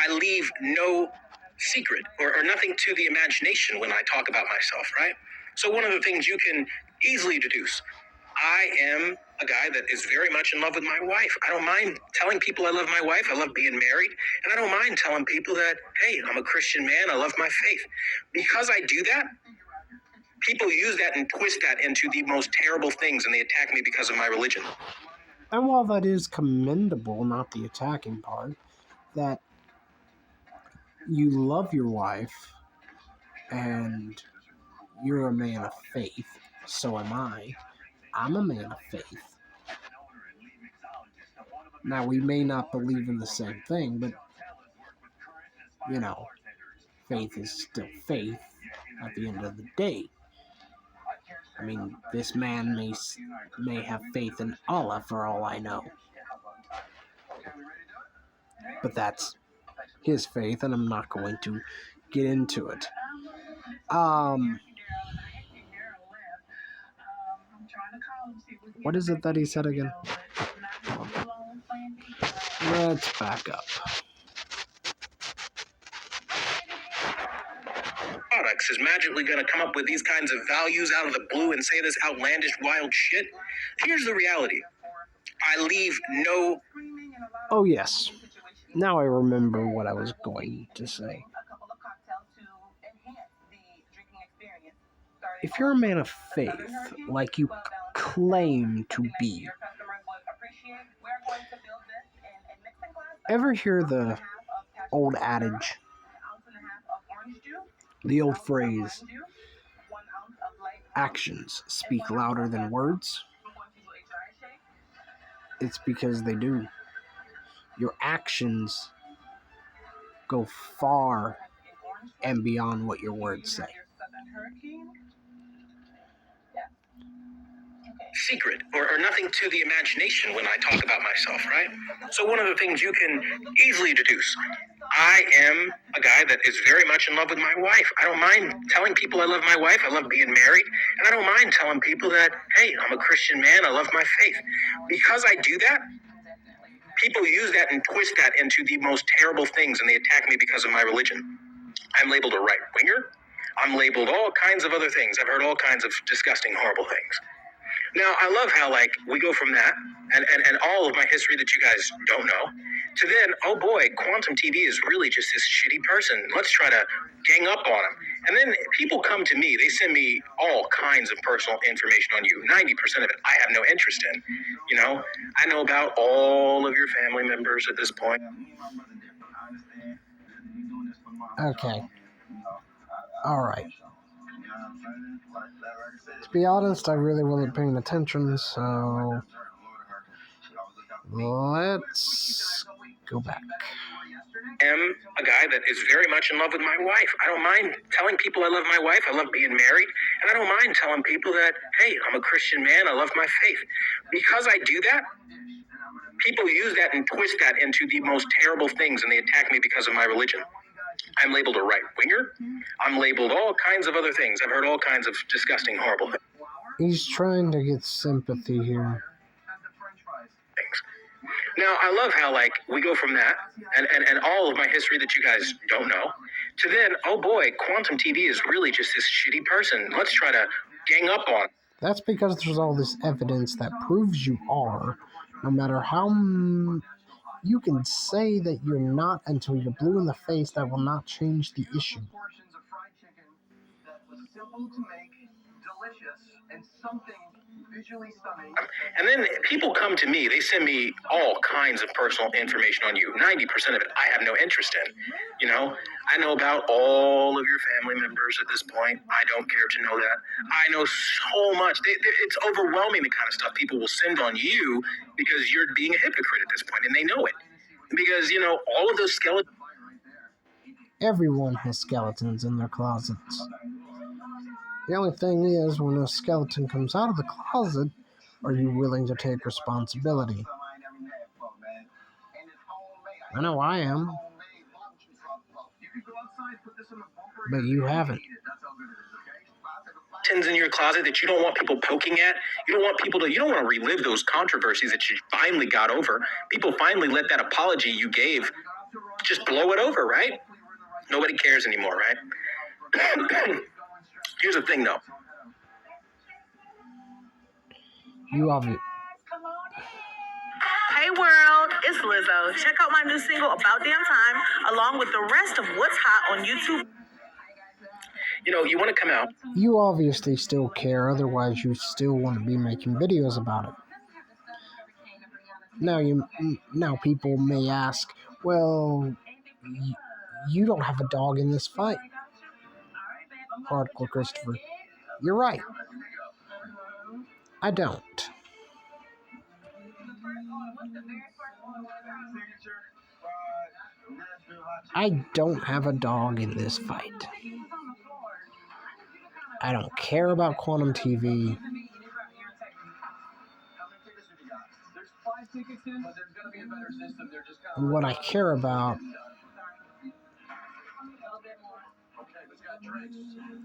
I leave no secret or nothing to the imagination when I talk about myself, right? So one of the things you can easily deduce, I am a guy that is very much in love with my wife. I don't mind telling people I love my wife. I love being married. And I don't mind telling people that, hey, I'm a Christian man. I love my faith. Because I do that, people use that and twist that into the most terrible things, and they attack me because of my religion. And while that is commendable, not the attacking part, that you love your wife and you're a man of faith, so am I. I'm a man of faith. Now, we may not believe in the same thing, but, you know, faith is still faith at the end of the day. I mean, this man may have faith in Allah for all I know. But that's his faith, and I'm not going to get into it. What is it that he said again? Let's back up. Products is magically going to come up with these kinds of values out of the blue and say this outlandish, wild shit. Here's the reality. I leave no... Oh, yes. Now I remember what I was going to say. If you're a man of faith, like you claim to be, ever hear the old adage, the old phrase, actions speak louder than words? It's because they do. Your actions go far and beyond what your words say. Secret or nothing to the imagination when I talk about myself, right? So one of the things you can easily deduce, I am a guy that is very much in love with my wife. I don't mind telling people I love my wife. I love being married. And I don't mind telling people that, hey, I'm a Christian man. I love my faith. Because I do that, people use that and twist that into the most terrible things, and they attack me because of my religion. I'm labeled a right-winger. I'm labeled all kinds of other things. I've heard all kinds of disgusting, horrible things. Now, I love how, like, we go from that and all of my history that you guys don't know to then, oh boy, Quantum TV is really just this shitty person. Let's try to gang up on him. And then people come to me. They send me all kinds of personal information on you. 90% of it I have no interest in. You know, I know about all of your family members at this point. Okay. All right. To be honest, I really wasn't paying attention, so let's go back. I am a guy that is very much in love with my wife. I don't mind telling people I love my wife. I love being married. And I don't mind telling people that, hey, I'm a Christian man. I love my faith. Because I do that, people use that and twist that into the most terrible things, and they attack me because of my religion. I'm labeled a right-winger. I'm labeled all kinds of other things. I've heard all kinds of disgusting, horrible things. He's trying to get sympathy here. Now, I love how, like, we go from that and all of my history that you guys don't know to then, oh boy, Quantum TV is really just this shitty person. Let's try to gang up on. That's because there's all this evidence that proves you are, no matter how you can say that you're not until you're blue in the face. That will not change the issue. Portions of fried chicken that was simple to make, delicious, and something visually stunning. And then people come to me. They send me all kinds of personal information on you. 90% of it I have no interest in. You know, I know about all of your family members at this point. I don't care to know that. I know so much. It's overwhelming, the kind of stuff people will send on you because you're being a hypocrite at this point, and they know it. Because, you know, all of those skeletons. Everyone has skeletons in their closets. The only thing is, when a skeleton comes out of the closet, are you willing to take responsibility? I know I am. But you haven't. In your closet that you don't want people poking at. You don't want to relive those controversies that you finally got over. People finally let that apology you gave just blow it over, right? Nobody cares anymore, right? Here's the thing, though. You obviously. Hey world, it's Lizzo. Check out my new single About Damn Time, along with the rest of what's hot on YouTube. You know, you want to come out. You obviously still care, otherwise you still want to be making videos about it. Now people may ask, well, you don't have a dog in this fight. Hardcore Christopher. You're right. I don't. I don't have a dog in this fight. I don't care about Quantum TV. What I care about,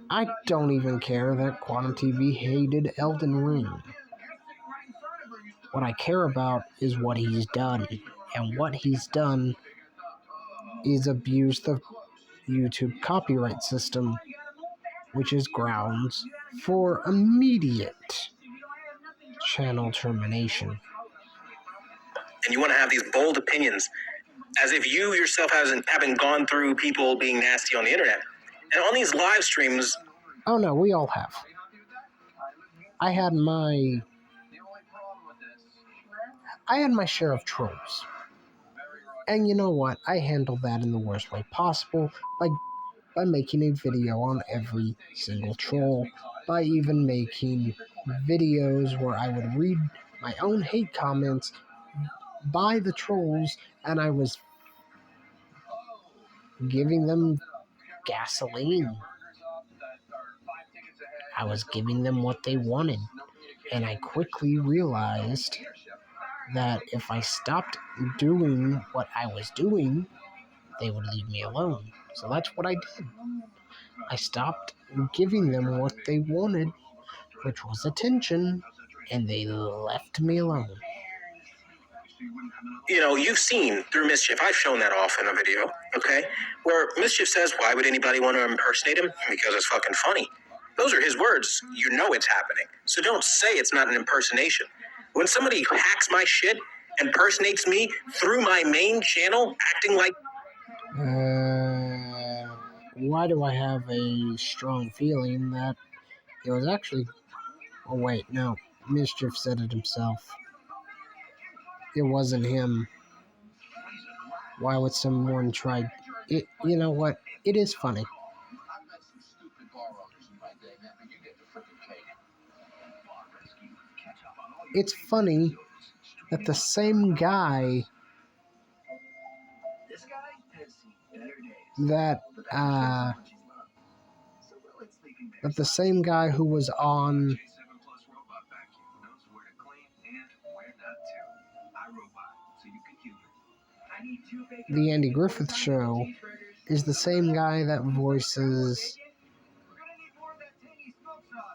I don't even care that Quantum TV hated Elden Ring. What I care about is what he's done. And what he's done is abuse the YouTube copyright system, which is grounds for immediate channel termination. And you want to have these bold opinions as if you yourself haven't gone through people being nasty on the internet. And on these live streams... Oh no, we all have. I had my share of trolls. And you know what? I handled that in the worst way possible by making a video on every single troll, by even making videos where I would read my own hate comments by the trolls, and I was giving them gasoline. I was giving them what they wanted, and I quickly realized that if I stopped doing what I was doing, they would leave me alone. So that's what I did. I stopped giving them what they wanted, which was attention, and they left me alone. You know, you've seen through Mischief, I've shown that off in a video, okay? Where Mischief says, why would anybody want to impersonate him? Because it's fucking funny. Those are his words. You know it's happening. So don't say it's not an impersonation. When somebody hacks my shit, impersonates me through my main channel, acting like... Why do I have a strong feeling that it was actually... Oh wait, no. Mischief said it himself. It wasn't him. Why would someone try... It? You know what? It is funny. It's funny that the same guy that the same guy who was on the Andy Griffith Show is the same guy that voices,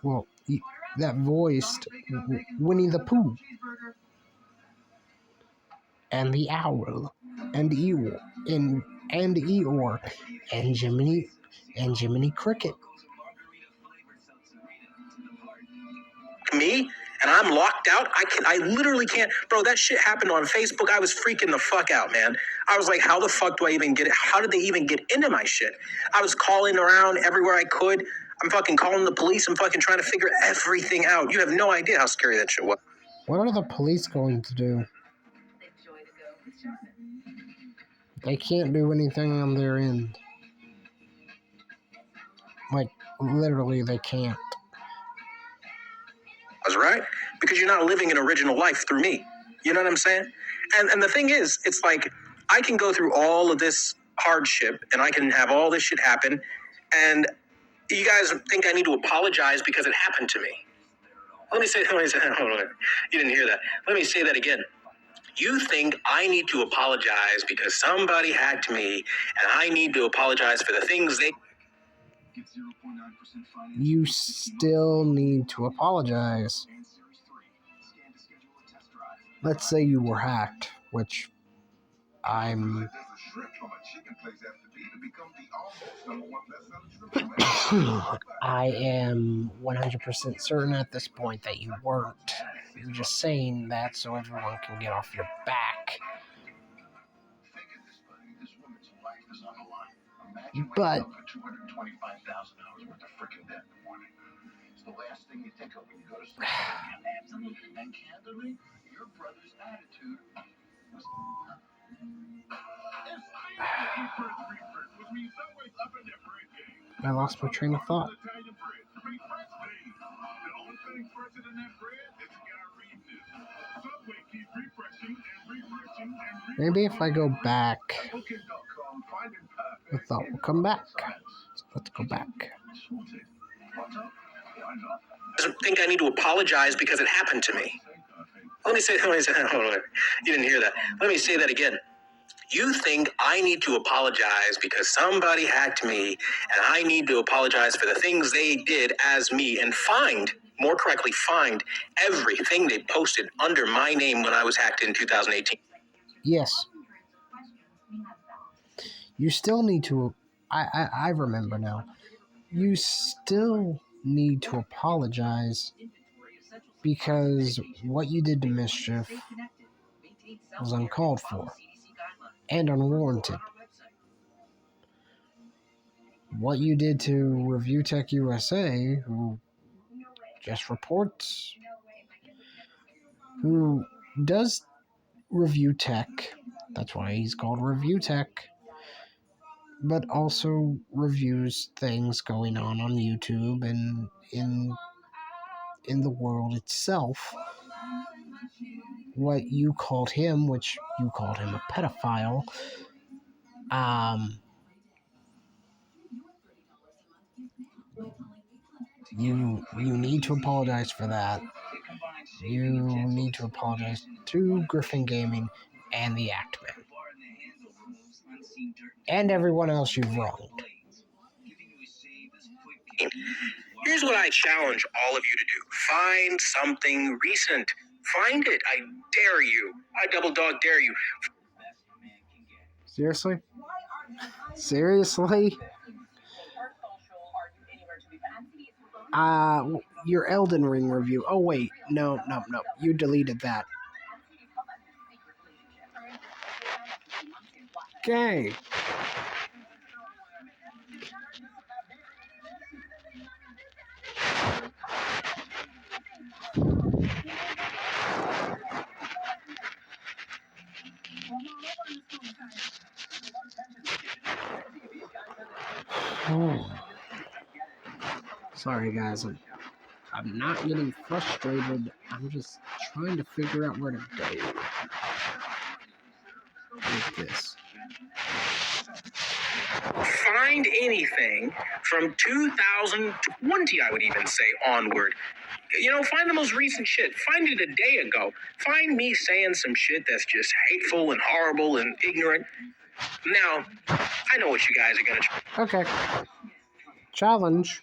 well, that voiced Winnie the Pooh and the Owl and Eeyore and Jiminy Cricket. Me, and I'm locked out. I literally can't, bro. That shit happened on Facebook. I was freaking the fuck out, man. I was like, how the fuck do I even get it? How did they even get into my shit? I was calling around everywhere I could. I'm fucking calling the police. I'm fucking trying to figure everything out. You have no idea how scary that shit was. What are the police going to do? They can't do anything on their end. Like, literally, they can't. I was right, because you're not living an original life through me. You know what I'm saying? And the thing is, it's like, I can go through all of this hardship, and I can have all this shit happen, and you guys think I need to apologize because it happened to me. Let me say, hold on. You didn't hear that. Let me say that again. You think I need to apologize because somebody hacked me, and I need to apologize for the things they... You still need to apologize. Let's say you were hacked, which I'm I am 100% certain at this point that you weren't. You're just saying that so everyone can get off your back. But the last thing you think of when you go to sleep. And candidly, your brother's attitude was. I lost my train of thought. Maybe if I go back, the thought will come back. So let's go back. Doesn't think I need to apologize because it happened to me. Let me say, hold on. You didn't hear that. Let me say that again. You think I need to apologize because somebody hacked me, and I need to apologize for the things they did as me, and more correctly, find everything they posted under my name when I was hacked in 2018. Yes. You still need to, I remember now. You still need to apologize because what you did to Mischief was uncalled for and unwarranted. What you did to Review Tech USA, who just reports, who does review tech, that's why he's called Review Tech, but also reviews things going on YouTube and in the world itself. What you called him, which you called him a pedophile, you need to apologize for that. You need to apologize to Griffin Gaming and the Actman. And everyone else you've wronged. Here's what I challenge all of you to do. Find something recent. Find it. I dare you. I double dog dare you. Seriously? Seriously? Your Elden Ring review. Oh, wait. No. You deleted that. Okay. Oh. Sorry, guys. I'm not getting frustrated. I'm just trying to figure out where to go with this. Find anything from 2020, I would even say, onward. Find the most recent shit. Find it a day ago. Find me saying some shit that's just hateful and horrible and ignorant. Now, I know what you guys are going to... Okay. Challenge.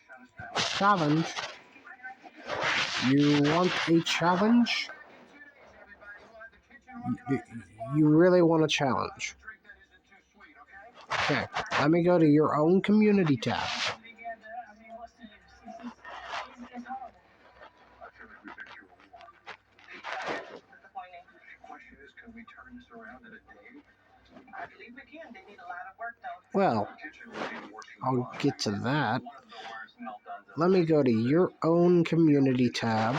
You want a challenge? You really want a challenge? Okay, let me go to your own community tab. Well, I'll get to that. Let me go to your own community tab.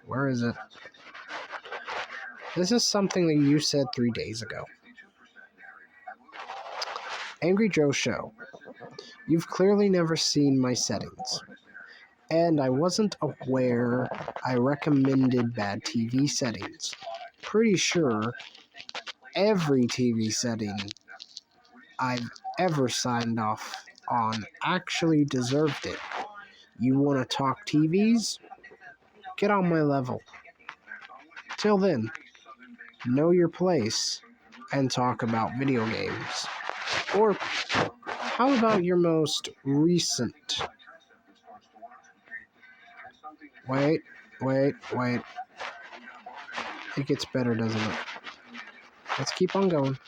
Where is it? This is something that you said 3 days ago. Angry Joe Show. You've clearly never seen my settings. And I wasn't aware I recommended bad TV settings. Pretty sure every TV setting I've ever signed off on actually deserved it. You want to talk TVs? Get on my level. Till then, know your place and talk about video games. Or how about your most recent? Wait. It gets better, doesn't it? Let's keep on going.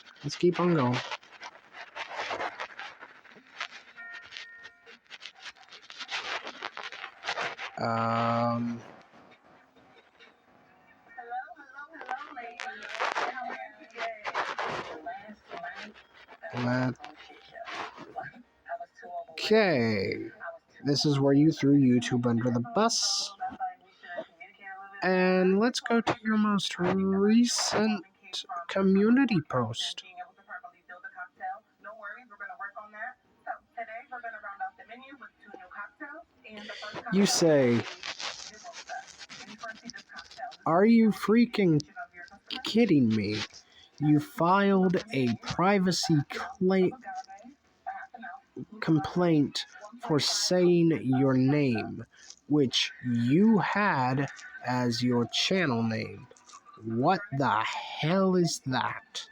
Okay. This is where you threw YouTube under the bus. And let's go to your most recent community post. You say, "Are you freaking kidding me? You filed a privacy complaint for saying your name, which you had as your channel name. What the hell is that?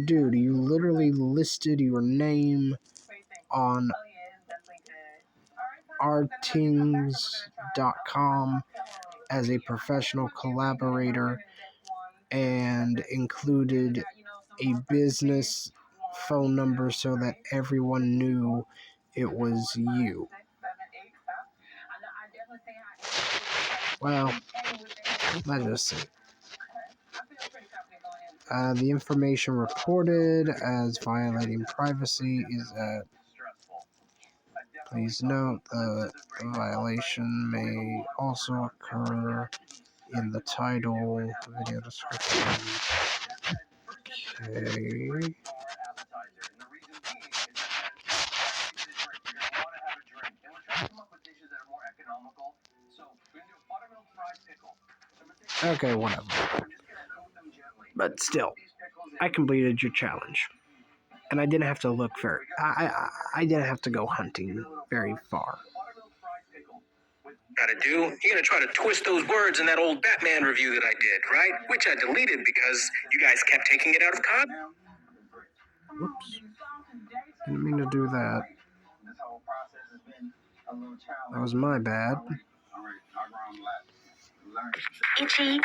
Dude, you literally listed your name on artings.com as a professional collaborator and included a business phone number so that everyone knew it was you." Well, let's just see. The information reported as violating privacy is at. Please note the violation may also occur in the title, video description. Okay. Okay, whatever. But still, I completed your challenge. And I didn't have to look very... I didn't have to go hunting very far. Gotta do? You're gonna try to twist those words in that old Batman review that I did, right? Which I deleted because you guys kept taking it out of context. Whoops. Didn't mean to do that. That was my bad. Itchy,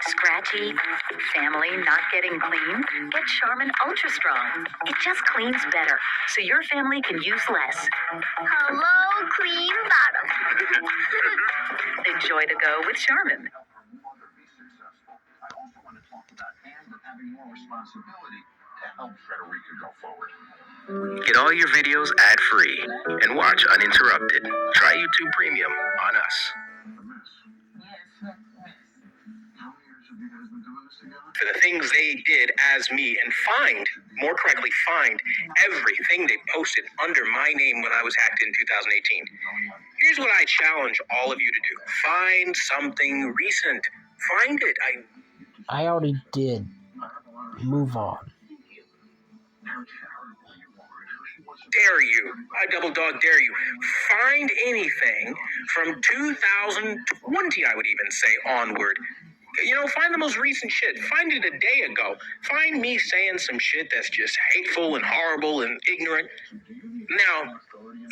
scratchy, family not getting clean? Get Charmin Ultra Strong. It just cleans better, so your family can use less. Hello, clean bottom. Enjoy the go with Charmin. Get all your videos ad-free and watch uninterrupted. Try YouTube Premium on us. For the things they did as me and more correctly find everything they posted under my name when I was hacked in 2018. Here's what I challenge all of you to do. Find something recent. Find it. I already did. Move on. Dare you. I double dog dare you. Find anything from 2020, I would even say, onward. Find the most recent shit. Find it a day ago. Find me saying some shit that's just hateful and horrible and ignorant. Now,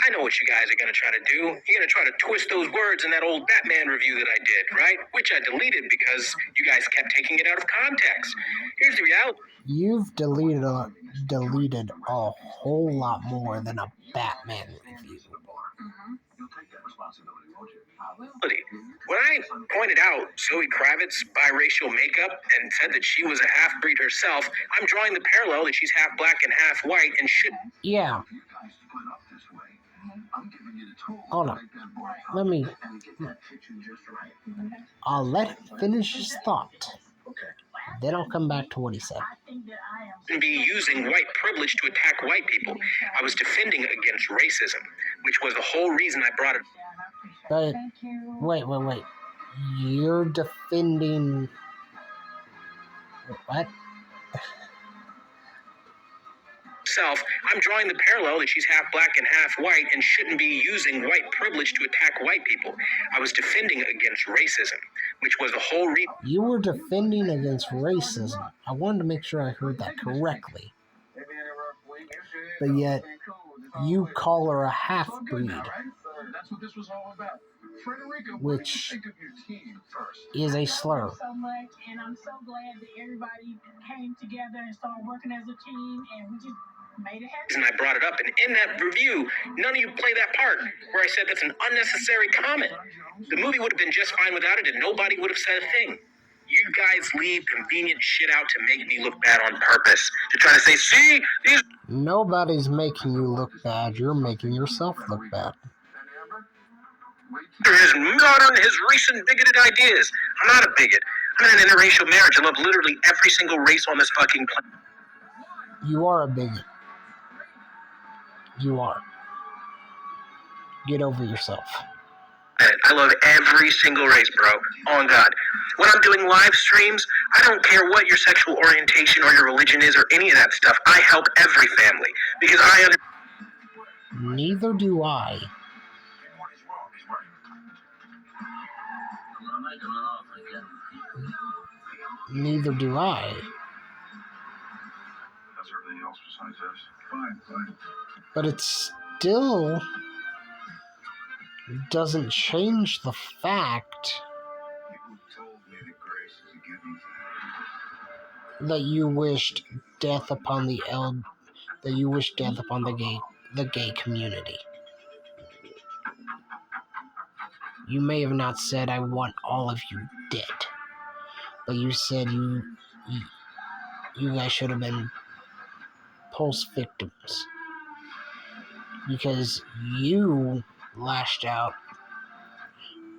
I know what you guys are going to try to do. You're going to try to twist those words in that old Batman review that I did, right? Which I deleted because you guys kept taking it out of context. Here's the reality. You've deleted a whole lot more than a Batman review. When I pointed out Zoe Kravitz's biracial makeup and said that she was a half-breed herself, I'm drawing the parallel that she's half black and half white and should... Yeah. Hold on. I'll let him finish his thought. Then I'll come back to what he said. Be using white privilege to attack white people. I was defending against racism, which was the whole reason I brought it. But wait. You're defending... What? I'm drawing the parallel that she's half black and half white and shouldn't be using white privilege to attack white people. I was defending against racism, which was the whole reason. You were defending against racism. I wanted to make sure I heard that correctly. But yet, you call her a half-breed, which is a slur. And I'm so glad that everybody came together and started working as a team, and we just made it happen. And I brought it up, and in that review, none of you play that part where I said that's an unnecessary comment. The movie would have been just fine without it, and nobody would have said a thing. You guys leave convenient shit out to make me look bad on purpose. To try to say, see, these... Nobody's making you look bad. You're making yourself look bad. His modern, his recent bigoted ideas. I'm not a bigot. I'm in an interracial marriage. I love literally every single race on this fucking planet. You are a bigot. You are. Get over yourself. I love every single race, bro. On God. When I'm doing live streams, I don't care what your sexual orientation or your religion is or any of that stuff. I help every family because I understand. Neither do I. Neither do I. That's everything else besides us. Fine. But it still doesn't change the fact that you wished death upon the gay community. You may have not said I want all of you dead, but you said you guys should have been Pulse victims because you lashed out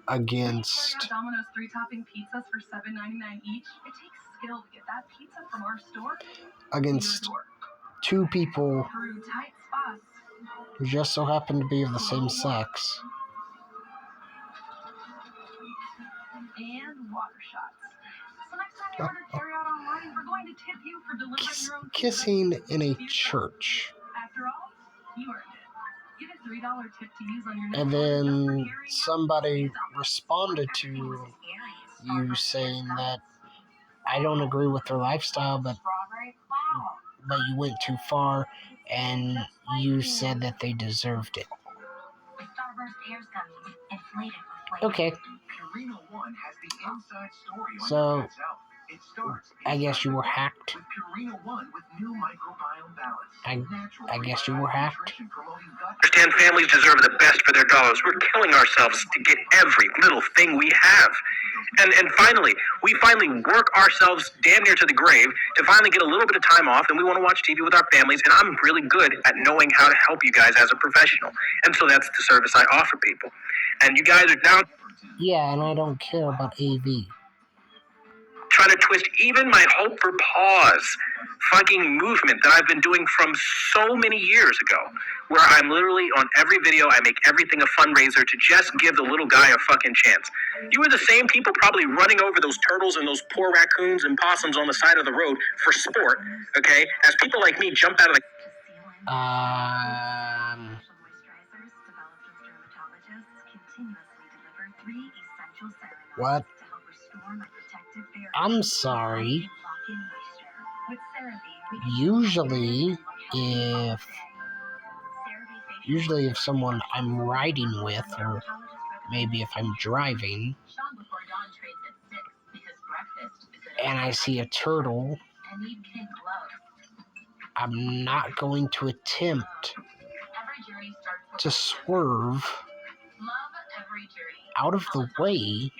against Domino's 3-topping pizzas for $7.99 each. It takes skill to get that pizza from our store. Against two people Through tight spots. who just so happen to be of the same sex. And water shots. So next time you order carryout online, we're going to tip you for delivering your own Kissing in a church. After all, you earned it. Get a $3 tip to use on your next And order then just for somebody responded to you saying that I don't agree with their lifestyle, but you went too far and you said that they deserved it. Okay. So, I guess you were hacked. I guess you were hacked. Understand families deserve the best for their dollars. We're killing ourselves to get every little thing we have. And finally, we work ourselves damn near to the grave to finally get a little bit of time off, and we want to watch TV with our families, and I'm really good at knowing how to help you guys as a professional. And so that's the service I offer people. And you guys are now... Yeah, and I don't care about AV. Trying to twist even my Hope for Pause fucking movement that I've been doing from so many years ago, where I'm literally on every video, I make everything a fundraiser to just give the little guy a fucking chance. You are the same people probably running over those turtles and those poor raccoons and possums on the side of the road for sport, okay? As people like me jump out of the... What? I'm sorry. Usually if someone I'm riding with, or maybe if I'm driving, and I see a turtle, I'm not going to attempt to swerve out of the way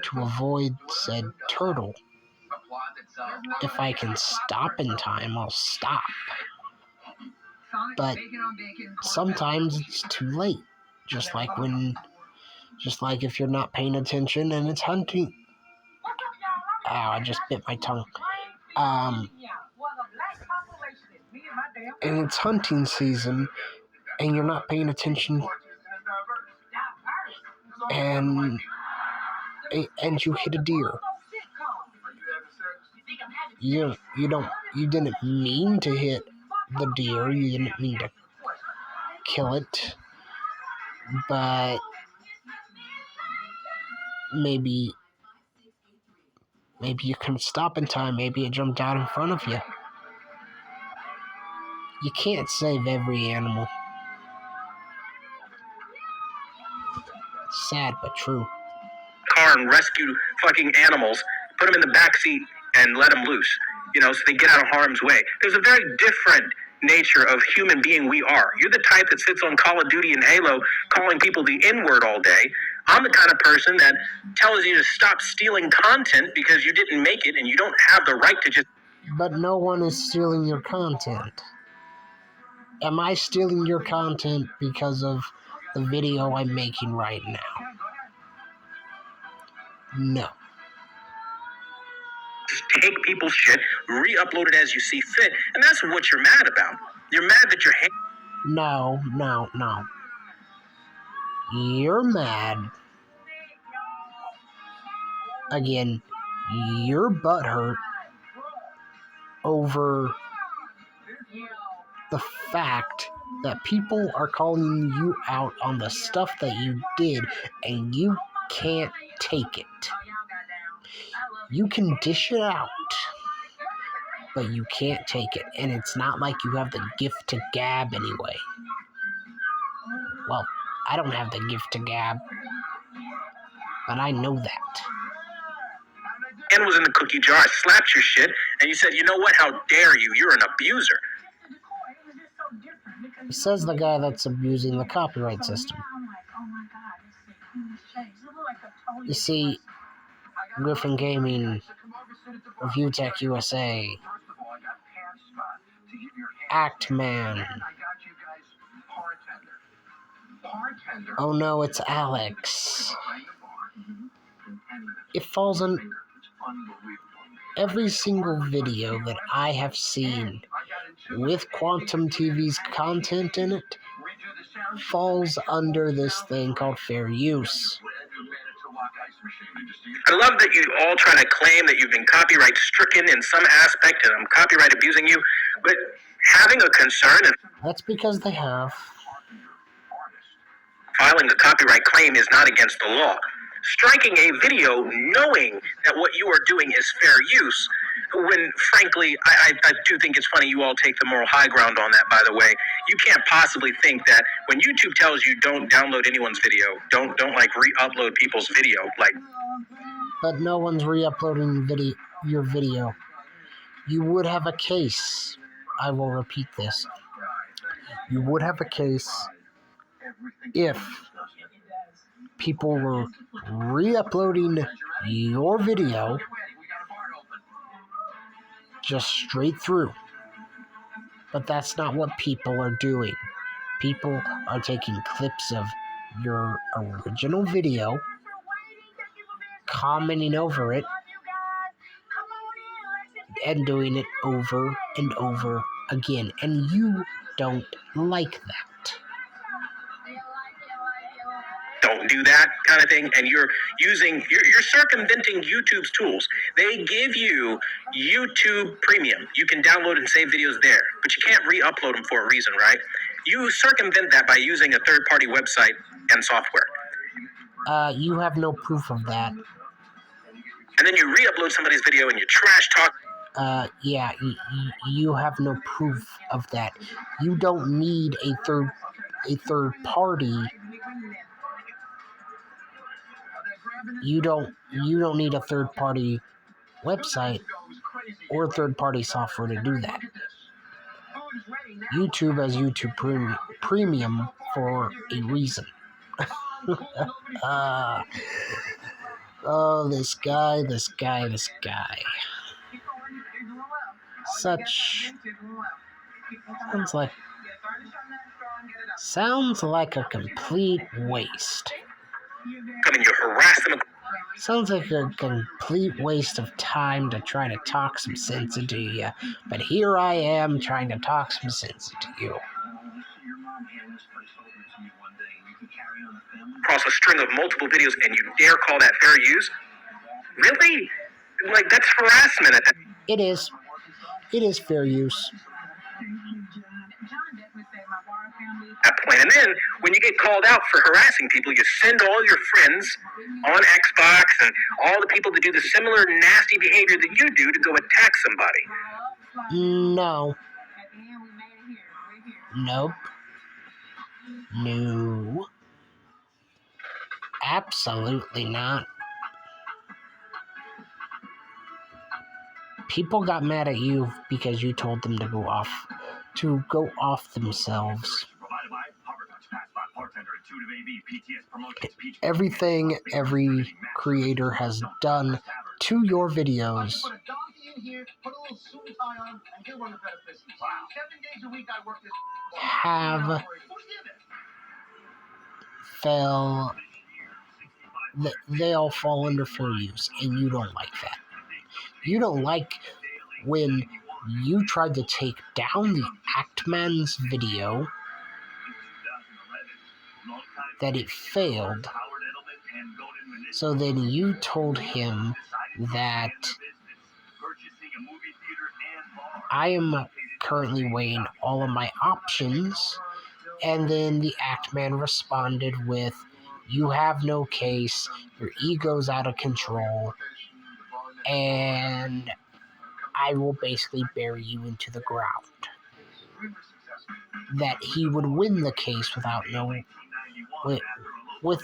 to avoid said turtle. If I can stop in time, I'll stop. But sometimes it's too late. Just like if you're not paying attention and it's hunting. Ow, I just bit my tongue. And it's hunting season and you're not paying attention and you hit a deer. You didn't mean to hit the deer, you didn't mean to kill it, but maybe you can stop in time, maybe it jumped out in front of you. You can't save every animal. Sad but true. car and rescue fucking animals, put them in the back seat and let them loose, so they get out of harm's way. There's a very different nature of human being we are. You're the type that sits on Call of Duty and Halo calling people the N-word all day. I'm the kind of person that tells you to stop stealing content because you didn't make it and you don't have the right to just... But no one is stealing your content. Am I stealing your content because of the video I'm making right now? No. Take people's shit, re-upload it as you see fit, and that's what you're mad about. You're mad that you're... No. You're mad. Again, you're butthurt over the fact that people are calling you out on the stuff that you did, and you can't take it. You can dish it out, but you can't take it, and it's not like you have the gift to gab anyway. Well, I don't have the gift to gab, but I know that. And was in the cookie jar, I slapped your shit, and you said, you know what, how dare you, you're an abuser. Says the guy that's abusing the copyright system. You see, Griffin Gaming, Review Tech USA, Actman. Oh no, it's Alex. It falls on every single video that I have seen with Quantum TV's content in it falls under this thing called fair use. I love that you all try to claim that you've been copyright stricken in some aspect and I'm copyright abusing you, but having a concern and that's because they have. Filing a copyright claim is not against the law. Striking a video knowing that what you are doing is fair use, when frankly, I do think it's funny you all take the moral high ground on that, by the way. You can't possibly think that when YouTube tells you don't download anyone's video, don't like re-upload people's video, like... But no one's re-uploading your video. You would have a case. I will repeat this. You would have a case if people were re-uploading your video just straight through. But that's not what people are doing. People are taking clips of your original video, commenting over it, and doing it over and over again. And you don't like that. Don't do that kind of thing, and you're circumventing YouTube's tools. They give you YouTube Premium. You can download and save videos there, but you can't re-upload them for a reason, right? You circumvent that by using a third-party website and software. You have no proof of that. And then you re-upload somebody's video and you trash talk. Yeah, you have no proof of that. You don't need a third party. You don't need a third party website or third party software to do that. YouTube has YouTube Premium for a reason. Oh, this guy. Sounds like a complete waste. I mean, you harass them. Sounds like a complete waste of time to try to talk some sense into you. But here I am trying to talk some sense into you. Across a string of multiple videos and you dare call that fair use? Really? Like, that's harassment at that. It is. It is fair use. That point. And then, when you get called out for harassing people, you send all your friends on Xbox and all the people that do the similar nasty behavior that you do to go attack somebody. No. Nope. No. Absolutely not. People got mad at you because you told them to go off themselves. Everything every creator has done to your videos have they all fall under fair use, and you don't like that. You don't like when you tried to take down the Actman's video, that it failed. So then you told him that I am currently weighing all of my options, and then the Actman responded with, "You have no case, your ego's out of control, and I will basically bury you into the ground." That he would win the case with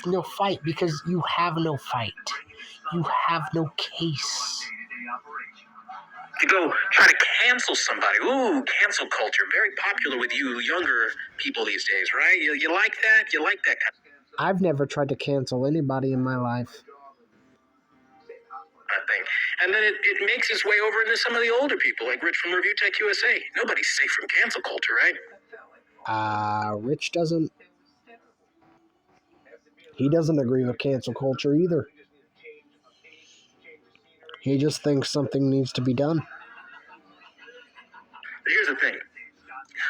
no fight, because you have no fight. You have no case. To go try to cancel somebody. Ooh, cancel culture. Very popular with you younger people these days, right? You like that? You like that kind of I've never tried to cancel anybody in my life. thing. And then it makes its way over into some of the older people, like Rich from Review Tech USA. Nobody's safe from cancel culture, right? Rich doesn't. He doesn't agree with cancel culture either. He just thinks something needs to be done. Here's the thing.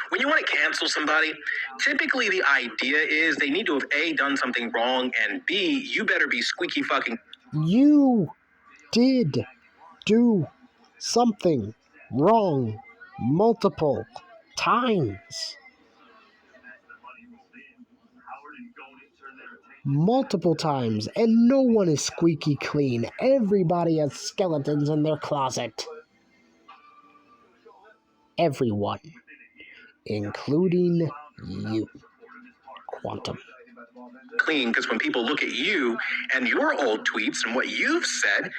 When you want to cancel somebody, typically the idea is they need to have A, done something wrong, and B, you better be squeaky fucking... You did do something wrong multiple times. Multiple times, and no one is squeaky clean. Everybody has skeletons in their closet. Everyone, including you, Quantum. Clean, because when people look at you and your old tweets and what you've said,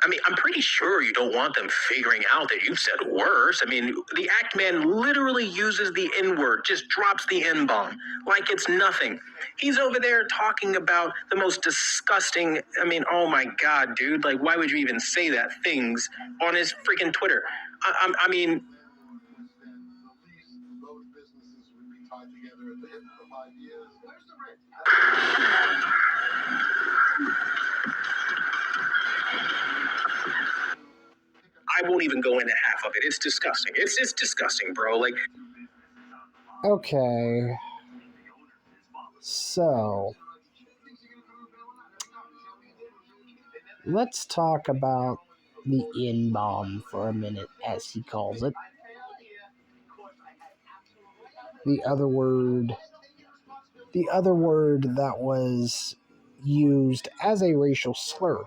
I mean, I'm pretty sure you don't want them figuring out that you've said worse. I mean, the Actman literally uses the N-word, just drops the N-bomb like it's nothing. He's over there talking about the most disgusting, I mean, oh my God, dude, like, why would you even say that things on his freaking Twitter? I mean... I won't even go into half of it. It's disgusting. It's disgusting, bro. Like, okay. So, let's talk about the N-bomb for a minute, as he calls it. The other word that was used as a racial slur.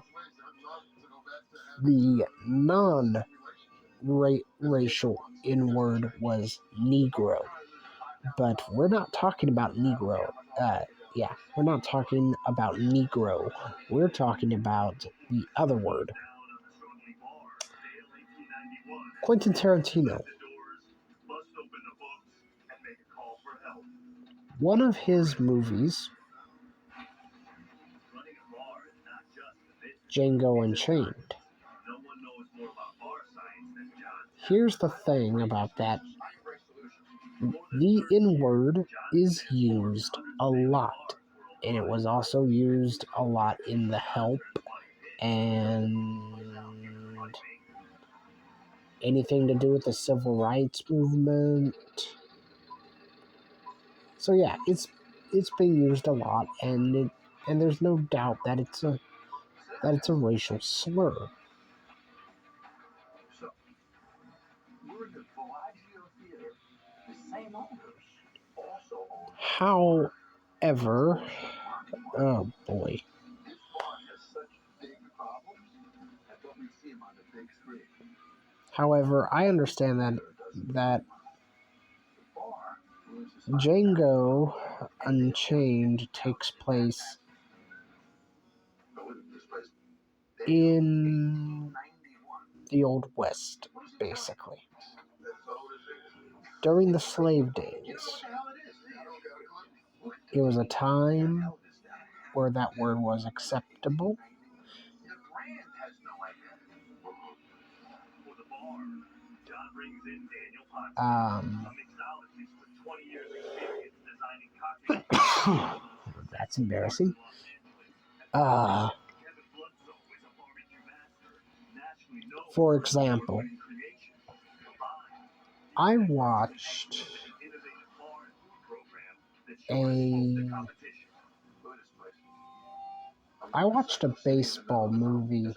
The non-racial N-word was Negro. But we're not talking about Negro. We're not talking about Negro. We're talking about the other word. Quentin Tarantino. One of his movies, Django Unchained. Here's the thing about that. The N-word is used a lot, and it was also used a lot in The Help and anything to do with the civil rights movement. So yeah, it's being used a lot, and there's no doubt that it's a racial slur. However, oh boy. However, I understand that Django Unchained takes place in the Old West, basically. During the slave days, it was a time where that word was acceptable. That's embarrassing. For example, I watched a baseball movie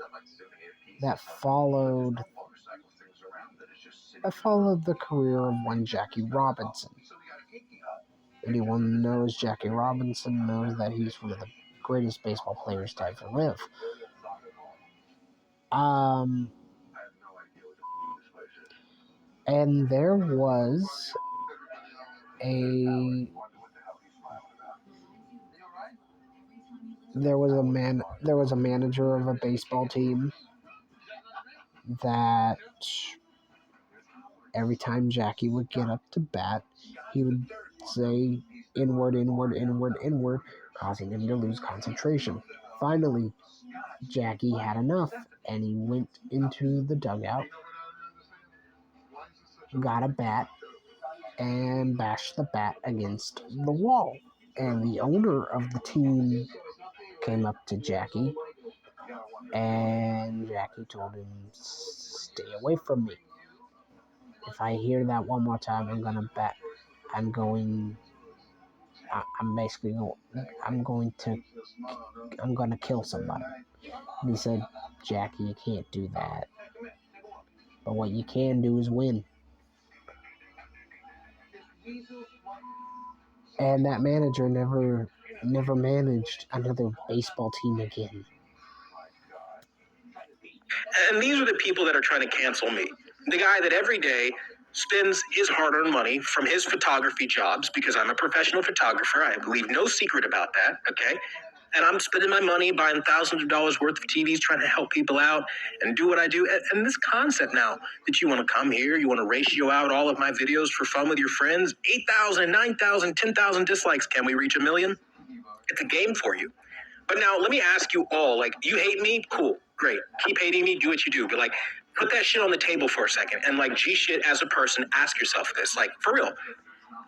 that followed the career of one Jackie Robinson. Anyone who knows Jackie Robinson knows that he's one of the greatest baseball players to ever live. And there was a manager of a baseball team that every time Jackie would get up to bat, he would say inward, inward, inward, inward, causing him to lose concentration. Finally, Jackie had enough, and he went into the dugout, got a bat, and bashed the bat against the wall. And the owner of the team came up to Jackie, and Jackie told him, "Stay away from me. If I hear that one more time, I'm gonna kill somebody." And he said, "Jackie, you can't do that. But what you can do is win." And that manager never managed another baseball team again. And these are the people that are trying to cancel me. The guy that every day spends his hard-earned money from his photography jobs, because I'm a professional photographer. I leave no secret about that, okay? And I'm spending my money buying thousands of dollars worth of TVs, trying to help people out and do what I do. And this concept now that you want to come here, you want to ratio out all of my videos for fun with your friends, 8,000, 9,000, 10,000 dislikes. Can we reach 1 million? It's a game for you. But now let me ask you all, like, you hate me? Cool, great. Keep hating me, do what you do. But like, put that shit on the table for a second. And like, G-shit as a person, ask yourself this, like, for real.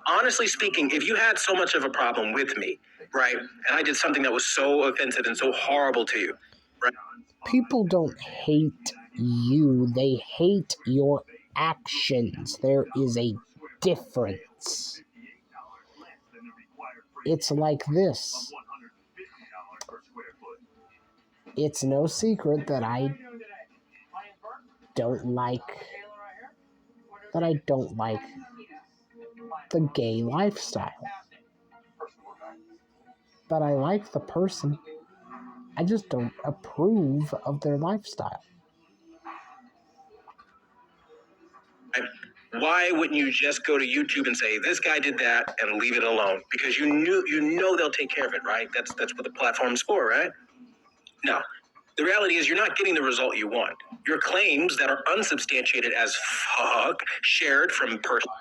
Honestly speaking, if you had so much of a problem with me, right, and I did something that was so offensive and so horrible to you, right? People don't hate you, they hate your actions. There is a difference. It's like this. It's no secret that I don't like the gay lifestyle. But I like the person. I just don't approve of their lifestyle. Why wouldn't you just go to YouTube and say, this guy did that, and leave it alone? Because you know they'll take care of it, right? That's what the platform's for, right? No. The reality is you're not getting the result you want. Your claims that are unsubstantiated as fuck, shared from person.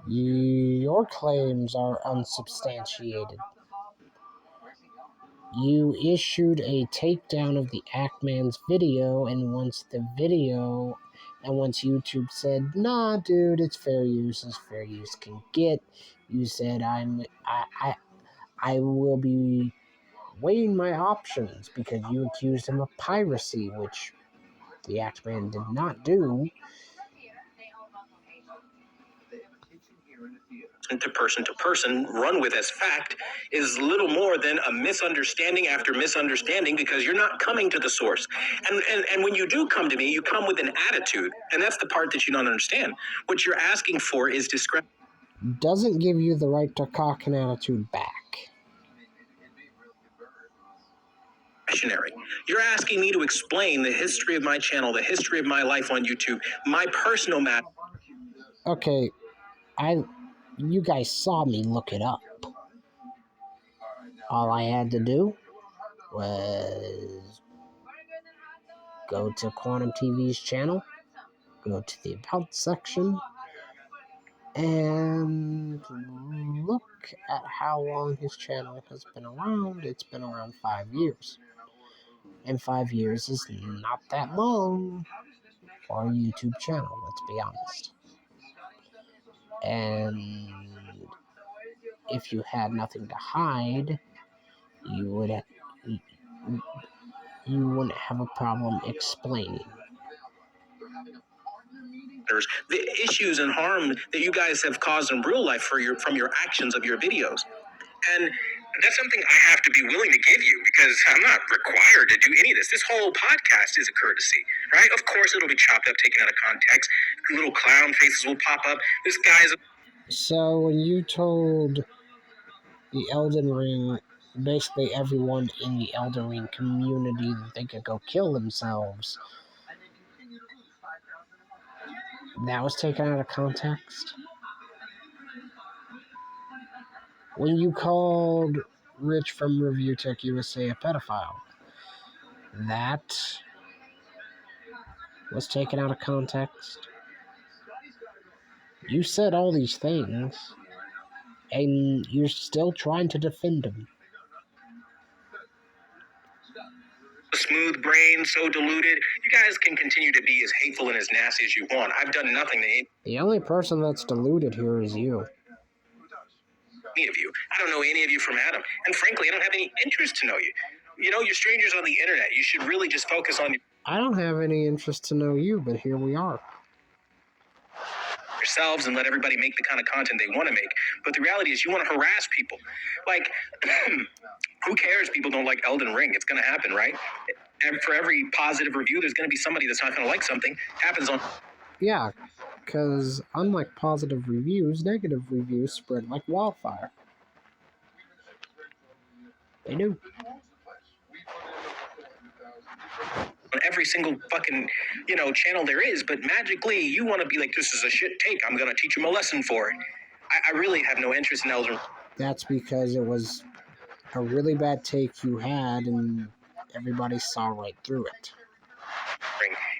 Your claims are unsubstantiated. You issued a takedown of the Ackman's video, and once YouTube said, "Nah, dude, it's fair use as fair use can get," you said, I will be weighing my options, because you accused him of piracy, which the Ackman did not do. To person, run with as fact, is little more than a misunderstanding after misunderstanding, because you're not coming to the source. And when you do come to me, you come with an attitude, and that's the part that you don't understand. What you're asking for is discretion. Doesn't give you the right to cock an attitude back. You're asking me to explain the history of my channel, the history of my life on YouTube, my personal matter. Okay, you guys saw me look it up. All I had to do was go to Quantum TV's channel, go to the About section and look at how long his channel has been around. It's been around 5 years. And 5 years is not that long for a YouTube channel, let's be honest. And if you had nothing to hide, you wouldn't have a problem explaining. The issues and harm that you guys have caused in real life from your actions of your videos. And that's something I have to be willing to give you because I'm not required to do any of this. This whole podcast is a courtesy, right? Of course it'll be chopped up, taken out of context. Little clown faces will pop up. This guy's So when you told the Elden Ring, basically everyone in the Elden Ring community, that they could go kill themselves, that was taken out of context. When you called Rich from Review Tech USA a pedophile, that was taken out of context. You said all these things, and you're still trying to defend them. smooth brain, so diluted. You guys can continue to be as hateful and as nasty as you want. I've done nothing to The only person that's deluded here is you. any of you. I don't know any of you from Adam. And frankly, I don't have any interest to know you. You know, you're strangers on the internet. You should really just focus on I don't have any interest to know you, but here we are. yourselves and let everybody make the kind of content they want to make. But the reality is you want to harass people. Like, who cares? People don't like Elden Ring. It's going to happen, right? And for every positive review, there's going to be somebody that's not going to like something. Happens on... Yeah, because unlike positive reviews, negative reviews spread like wildfire. They do. On every single fucking, channel there is, but magically you want to be like, this is a shit take. I'm going to teach them a lesson for it. I really have no interest in Elden Ring. That's because it was a really bad take you had, and everybody saw right through it.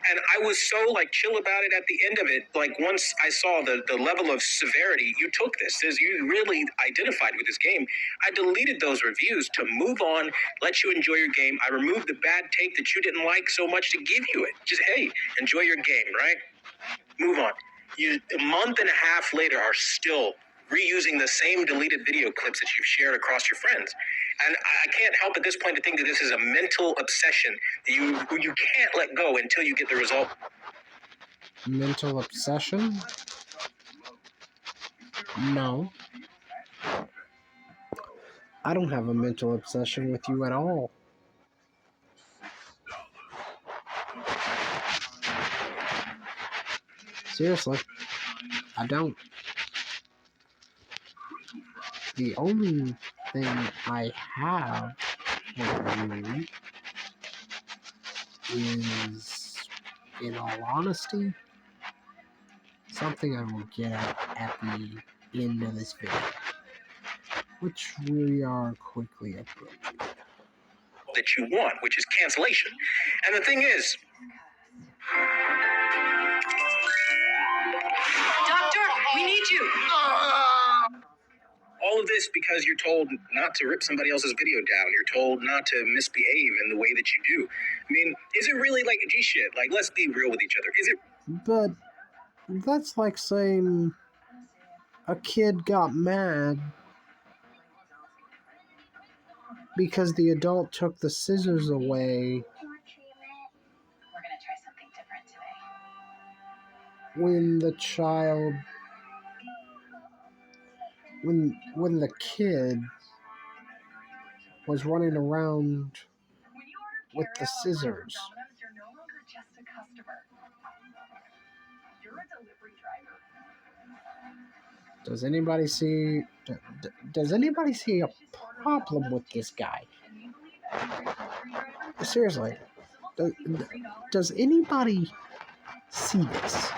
And I was so chill about it at the end of it. Once I saw the level of severity you took this, as you really identified with this game, I deleted those reviews to move on, let you enjoy your game. I removed the bad take that you didn't like so much to give you it. Just, hey, enjoy your game, right? Move on. You, a month and a half later, are still reusing the same deleted video clips that you've shared across your friends. And I can't help at this point to think that this is a mental obsession that you can't let go until you get the result. Mental obsession? No. I don't have a mental obsession with you at all. Seriously, I don't. The only thing I have for you is, in all honesty, something I will get at the end of this video, which we are quickly approaching. That you want, which is cancellation. And the thing is, Doctor, we need you. all of this because you're told not to rip somebody else's video down. You're told not to misbehave in the way that you do. I mean, is it really G shit? Let's be real with each other. Is it? But that's like saying a kid got mad because the adult took the scissors away when the child, when the kid was running around with the scissors. Does anybody see a problem with this guy? Seriously, does anybody see this?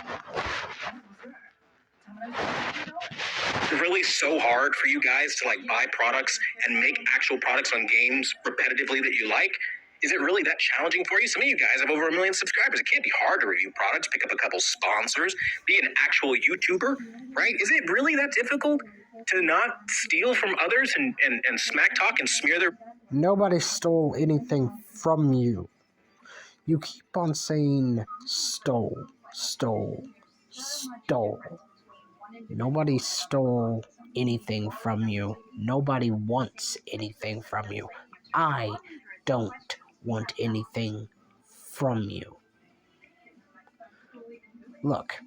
Really so hard for you guys to buy products and make actual products on games repetitively that you like? Is it really that challenging for you? Some of you guys have over 1 million subscribers. It can't be hard to review products, pick up a couple sponsors, be an actual YouTuber, right? Is it really that difficult to not steal from others and smack talk and smear their... Nobody stole anything from you. You keep on saying stole, stole, stole. Nobody stole anything from you. Nobody wants anything from you. I don't want anything from you. Look,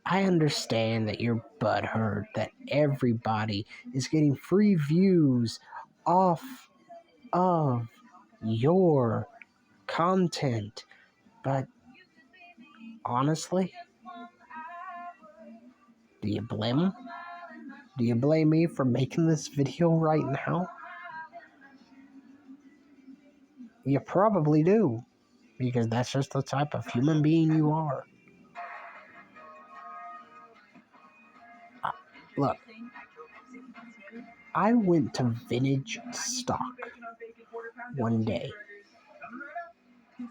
I understand that you're butthurt that everybody is getting free views off of your content, but honestly, do you blame them? Do you blame me for making this video right now? You probably do, because that's just the type of human being you are. Look, I went to Vintage Stock one day,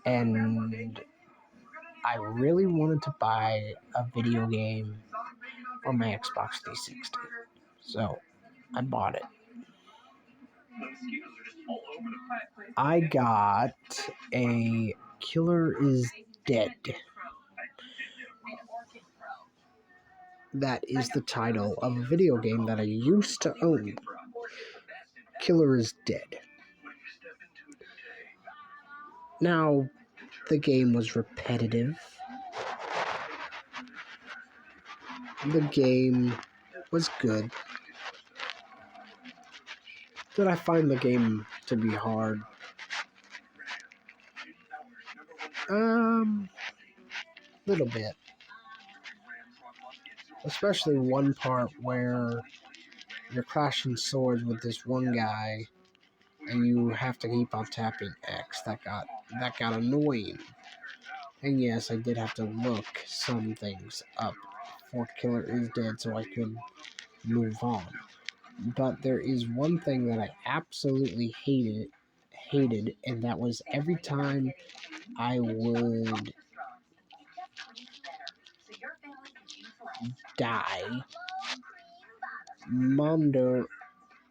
and I really wanted to buy a video game for my Xbox 360, so I bought it. I got a Killer is Dead. That is the title of a video game that I used to own. Killer is Dead. Now, the game was repetitive. The game was good. Did I find the game to be hard? Little bit. Especially one part where you're clashing swords with this one guy and you have to keep on tapping X. That got annoying. And yes, I did have to look some things up for Killer is Dead so I could move on. But there is one thing that I absolutely hated, and that was every time I would die, Mondo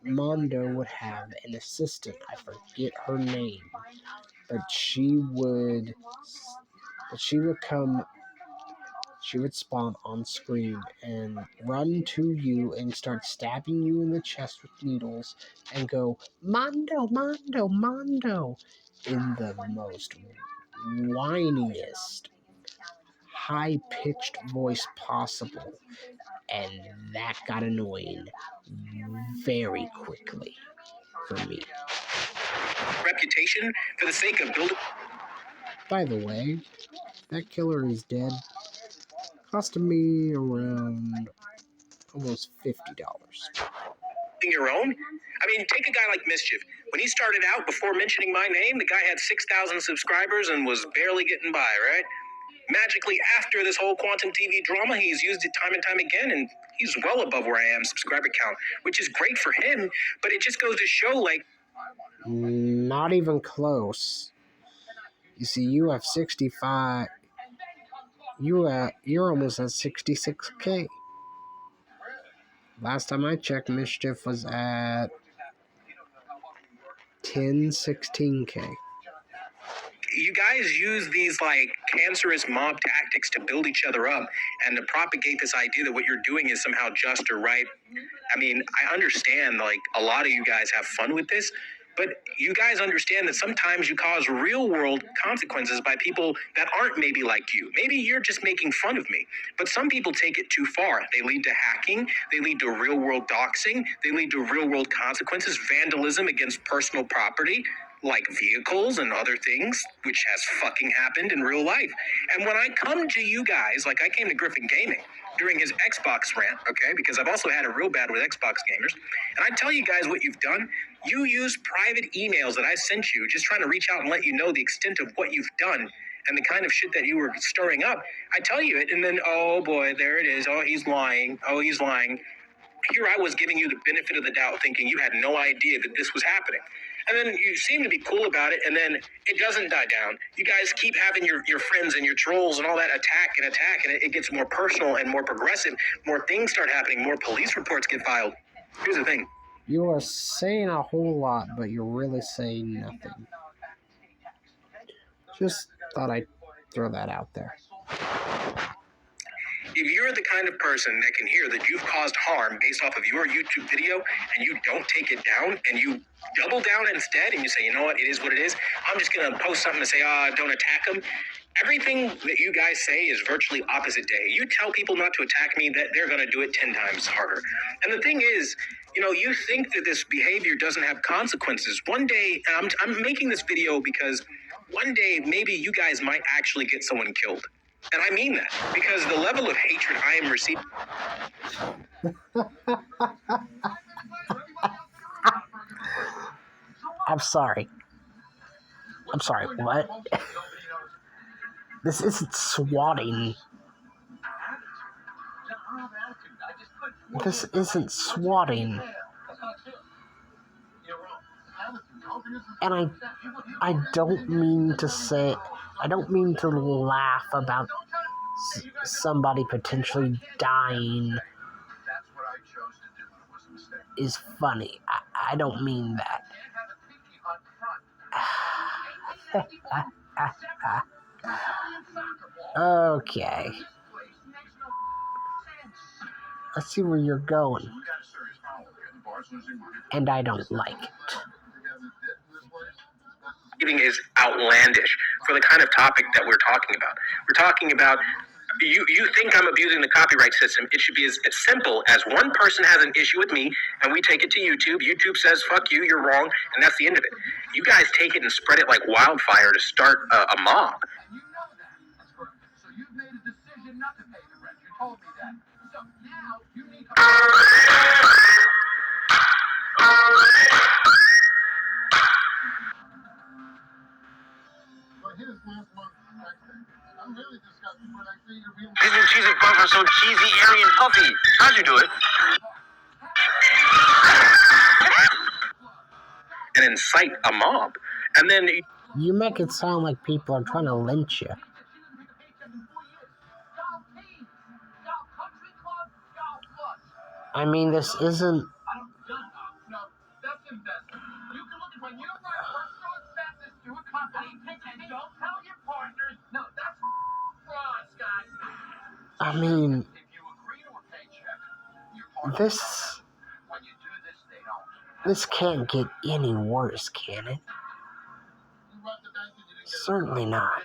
would have an assistant. I forget her name, but she would spawn on screen and run to you and start stabbing you in the chest with needles and go, Mondo, Mondo, Mondo, in the most whiniest, high-pitched voice possible. And that got annoying very quickly for me. Reputation for the sake of building... By the way, that Killer is Dead costed me around almost $50. Your own? I mean, take a guy like Mischief. When he started out, before mentioning my name, the guy had 6,000 subscribers and was barely getting by, right? Magically, after this whole Quantum TV drama, he's used it time and time again, and he's well above where I am subscriber count, which is great for him, but it just goes to show, like... Not even close. You see, you have 65... You're almost at 66K. Last time I checked, Mischief was at 16K. You guys use these like cancerous mob tactics to build each other up and to propagate this idea that what you're doing is somehow just or right. I mean, I understand like a lot of you guys have fun with this, but you guys understand that sometimes you cause real world consequences by people that aren't maybe like you. Maybe you're just making fun of me, but some people take it too far. They lead to hacking, they lead to real world doxing, they lead to real world consequences, vandalism against personal property, like vehicles and other things, which has fucking happened in real life. And when I come to you guys, like I came to Griffin Gaming during his Xbox rant, okay, because I've also had it real bad with Xbox gamers, and I tell you guys what you've done. You use private emails that I sent you, just trying to reach out and let you know the extent of what you've done and the kind of shit that you were stirring up. I tell you it, and then, oh boy, there it is. Oh, he's lying. Oh, he's lying. Here I was giving you the benefit of the doubt, thinking you had no idea that this was happening. And then you seem to be cool about it, and then it doesn't die down. You guys keep having your friends and your trolls and all that attack, and it gets more personal and more progressive. More things start happening. More police reports get filed. Here's the thing. You are saying a whole lot, but you're really saying nothing. Just thought I'd throw that out there. If you're the kind of person that can hear that you've caused harm based off of your YouTube video and you don't take it down and you double down instead and you say, you know what, it is what it is, I'm just going to post something to say, don't attack them. Everything that you guys say is virtually opposite day. You tell people not to attack me, that they're going to do it 10 times harder. And the thing is, you think that this behavior doesn't have consequences. One day, I'm making this video because one day maybe you guys might actually get someone killed. And I mean that, because the level of hatred I am receiving... I'm sorry, what? This isn't swatting. This isn't swatting. And I don't mean to say... I don't mean to laugh about somebody potentially dying is funny. I don't mean that. Okay. I see where you're going. And I don't like it. Is outlandish for the kind of topic that we're talking about. We're talking about, you think I'm abusing the copyright system. It should be as simple as one person has an issue with me and we take it to YouTube. YouTube says, fuck you, you're wrong, and that's the end of it. You guys take it and spread it like wildfire to start a mob. You know that. That's correct. So you've made a decision not to pay the rent. You told me that. So now you need to... I'm really disgusted when I see you being... Disney cheesy puff are so cheesy, airy, and puffy. How'd you do it? And incite a mob. And then... You make it sound like people are trying to lynch you. I mean, this isn't... No, that's investment. You can look at my personal expenses to a company and don't tell your partners. No, that's fraud, Scott. I mean, If you agree to a paycheck, your partner this when you do this, they don't. this can't get any worse, can it? Certainly not.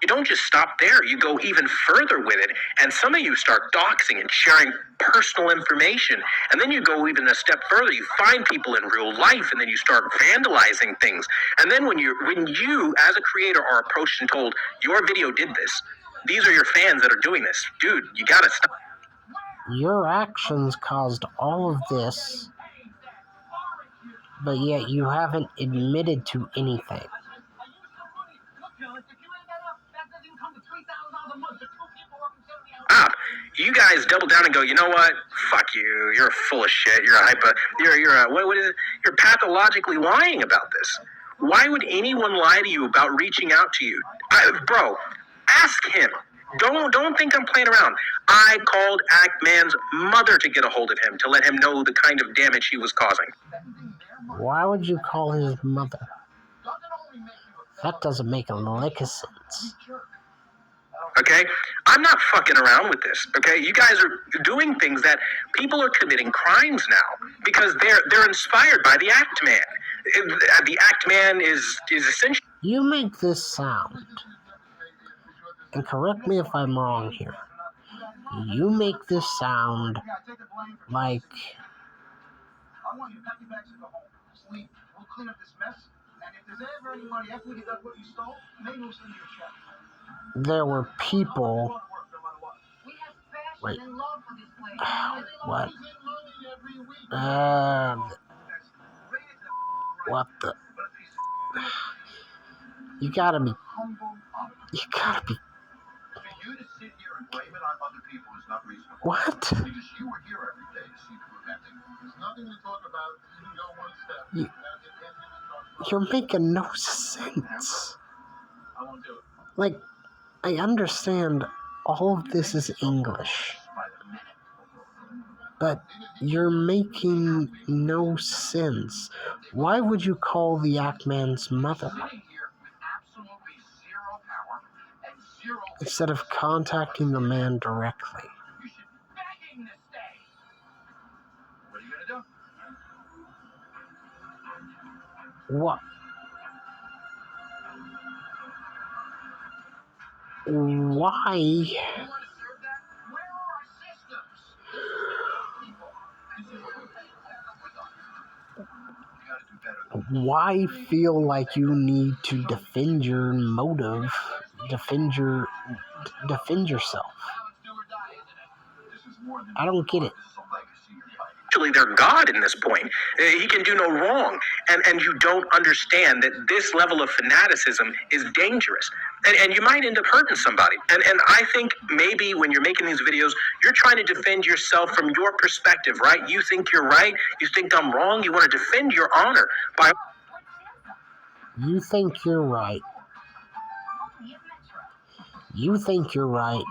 You don't just stop there. You go even further with it. And some of you start doxing and sharing personal information. And then you go even a step further. You find people in real life, and then you start vandalizing things. And then when you, as a creator, are approached and told, your video did this, these are your fans that are doing this. Dude, you gotta stop. Your actions caused all of this, but yet you haven't admitted to anything. You guys double down and go, you know what? Fuck you. You're full of shit. You're a hyper. You're a, what is it? You're pathologically lying about this. Why would anyone lie to you about reaching out to you? Bro, ask him. Don't think I'm playing around. I called Ackman's mother to get a hold of him to let him know the kind of damage he was causing. Why would you call his mother? That doesn't make a lick of sense. Okay? I'm not fucking around with this, okay? You guys are doing things that people are committing crimes now because they're inspired by the Act Man. The Act Man is essentially... You make this sound, and correct me if I'm wrong here, you make this sound like... I want you to pack your bags and go home. Sleep. We'll clean up this mess. And if there's ever any money after we get done what you stole, maybe we'll send you a check. There were people... Wait. What? What the... You gotta be... For you to sit here and blame it on other people is not reasonable. What? Because you were here every day to see through that thing. There's nothing to talk about. You can go one step. You're making no sense. Like, I understand all of this is English, but you're making no sense. Why would you call the Ackman's mother instead of contacting the man directly? What? Why? Why feel like you need to defend your motive, defend yourself? I don't get it. Actually, they're God in this point. He can do no wrong. And you don't understand that this level of fanaticism is dangerous. And you might end up hurting somebody. And I think maybe when you're making these videos, you're trying to defend yourself from your perspective, right? You think you're right. You think I'm wrong. You want to defend your honor by... You think you're right. You think you're right.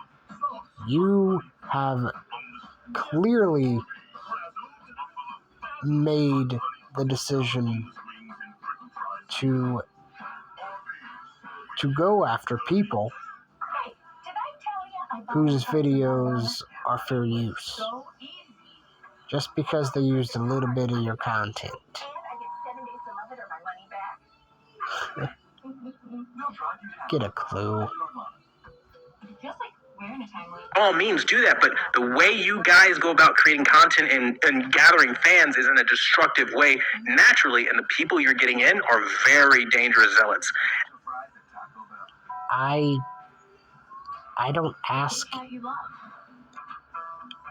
You have clearly made the decision to go after people whose videos are fair use just because they used a little bit of your content. Get a clue. All means do that, but the way you guys go about creating content and gathering fans is in a destructive way naturally, and the people you're getting in are very dangerous zealots. I don't ask anyone.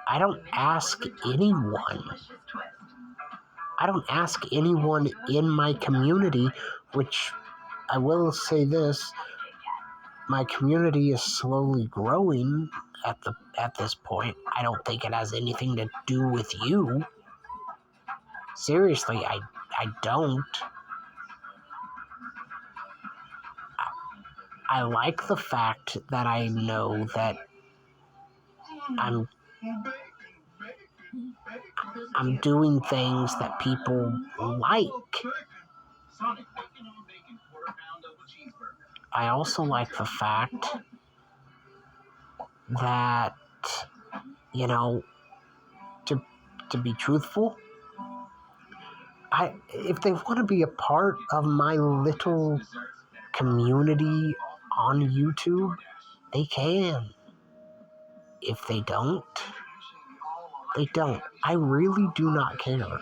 I don't ask anyone in my community, which I will say this, my community is slowly growing at this point. I don't think it has anything to do with you. Seriously, I don't. I like the fact that I know that I'm doing things that people like. I also like the fact that, you know, to be truthful, if they want to be a part of my little community on YouTube, they can. If they don't, they don't. I really do not care.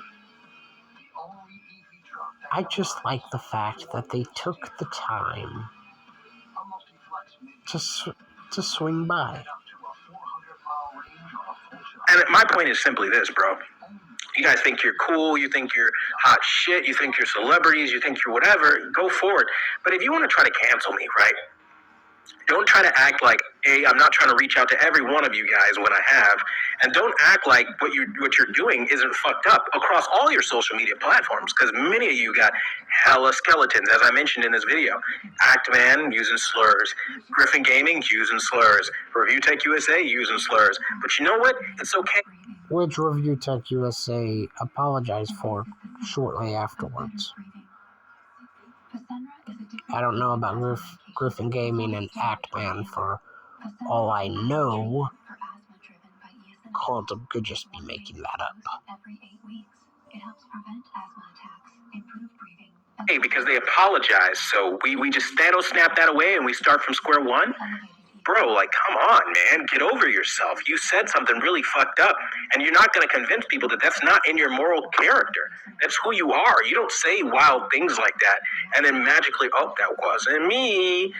I just like the fact that they took the time to swing by. And my point is simply this, bro. You guys think you're cool, you think you're hot shit, you think you're celebrities, you think you're whatever, go forward. But if you want to try to cancel me, right? Don't try to act like, hey, I'm not trying to reach out to every one of you guys when I have. And don't act like what you're doing isn't fucked up across all your social media platforms, because many of you got hella skeletons, as I mentioned in this video. Actman using slurs, Griffin Gaming using slurs, Review Tech USA using slurs. But you know what? It's okay. Which Review Tech USA apologized for shortly afterwards. I don't know about Griffin Gaming and Actman. For all I know, Quantum could just be making that up. Hey, because they apologize, so we just Thanos snap that away and we start from square one? Bro, like, come on, man, get over yourself. You said something really fucked up, and you're not going to convince people that that's not in your moral character. That's who you are. You don't say wild things like that, and then magically, oh, that wasn't me.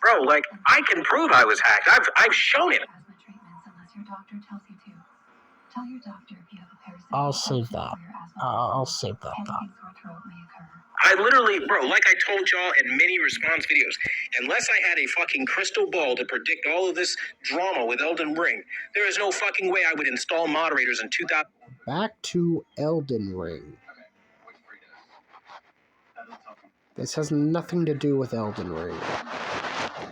Bro, like, I can prove I was hacked. I've shown it. I'll save that. I'll save that thought. I literally, bro, like I told y'all in many response videos, unless I had a fucking crystal ball to predict all of this drama with Elden Ring, there is no fucking way I would install moderators in 2000. Back to Elden Ring. This has nothing to do with Elden Ring.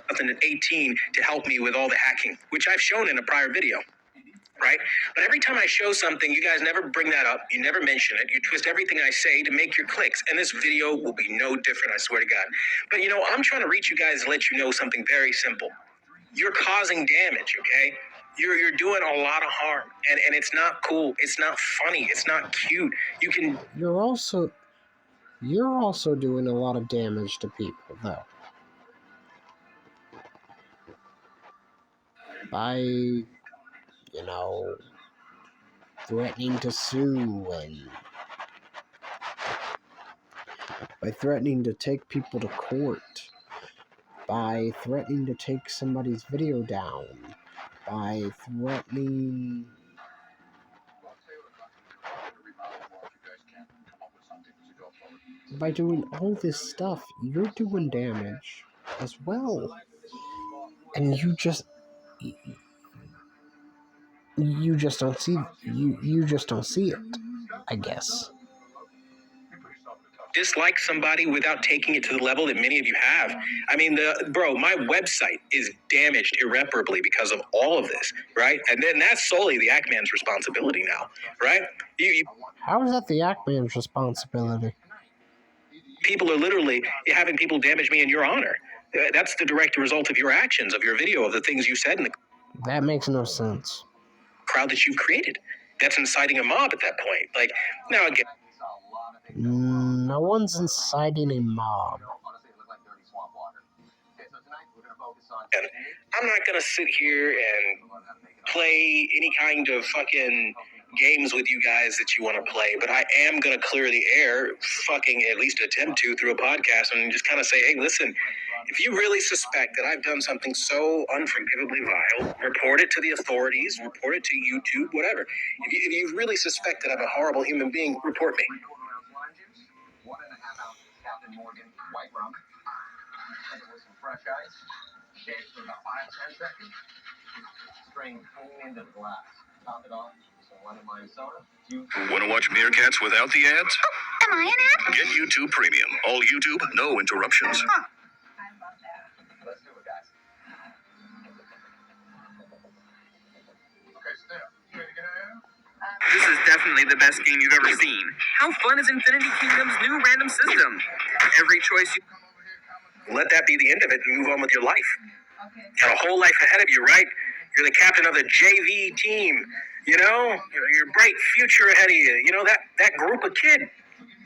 Nothing at 18 to help me with all the hacking, which I've shown in a prior video, right? But every time I show something, you guys never bring that up. You never mention it. You twist everything I say to make your clicks. And this video will be no different, I swear to God. But you know, I'm trying to reach you guys to let you know something very simple. You're causing damage, okay? You're doing a lot of harm. And it's not cool. It's not funny. It's not cute. You're also doing a lot of damage to people, though. By, threatening to sue and by threatening to take people to court, by threatening to take somebody's video down, by threatening... By doing all this stuff, you're doing damage as well. And you just don't see you just don't see it, I guess. Dislike somebody without taking it to the level that many of you have. I mean, my website is damaged irreparably because of all of this, right? And then that's solely the Ackman's responsibility now, right? How is that the Ackman's responsibility? People are literally having people damage me in your honor. That's the direct result of your actions, of your video, of the things you said in the That makes no sense. Crowd that you created. That's inciting a mob at that point. Like, now again. No one's inciting a mob. And I'm not going to sit here and play any kind of fucking games with you guys that you want to play, but I am going to clear the air, fucking at least attempt to, through a podcast, and just kind of say, hey, listen, if you really suspect that I've done something so unforgivably vile, report it to the authorities, report it to YouTube, whatever. If you really suspect that I'm a horrible human being, report me. 1.5 ounces Captain Morgan white rum. Hit it with some fresh ice. Shake for about 5-10 seconds. Strain clean into the glass. Top it off with some lemon lime soda. Want to watch Meerkats without the ads? Am I an ad? Get YouTube Premium. All YouTube, no interruptions. Let's do it, guys. Okay, Steph, you ready to get out? This is definitely the best game you've ever seen. How fun is Infinity Kingdom's new random system? Every choice you... Let that be the end of it and move on with your life. Got a whole life ahead of you, right? You're the captain of the JV team, your bright future ahead of you. You know, that group of kid.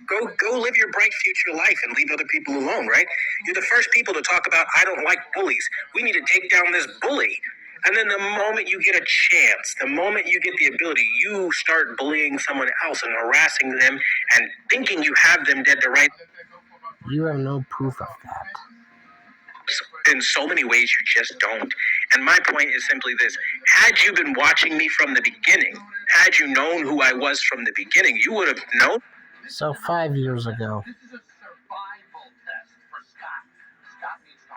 Go live your bright future life and leave other people alone, right? You're the first people to talk about, I don't like bullies. We need to take down this bully. And then the moment you get a chance, the moment you get the ability, you start bullying someone else and harassing them and thinking you have them dead to rights. You have no proof of that. In so many ways, you just don't. And my point is simply this. Had you been watching me from the beginning, had you known who I was from the beginning, you would have known. So 5 years ago.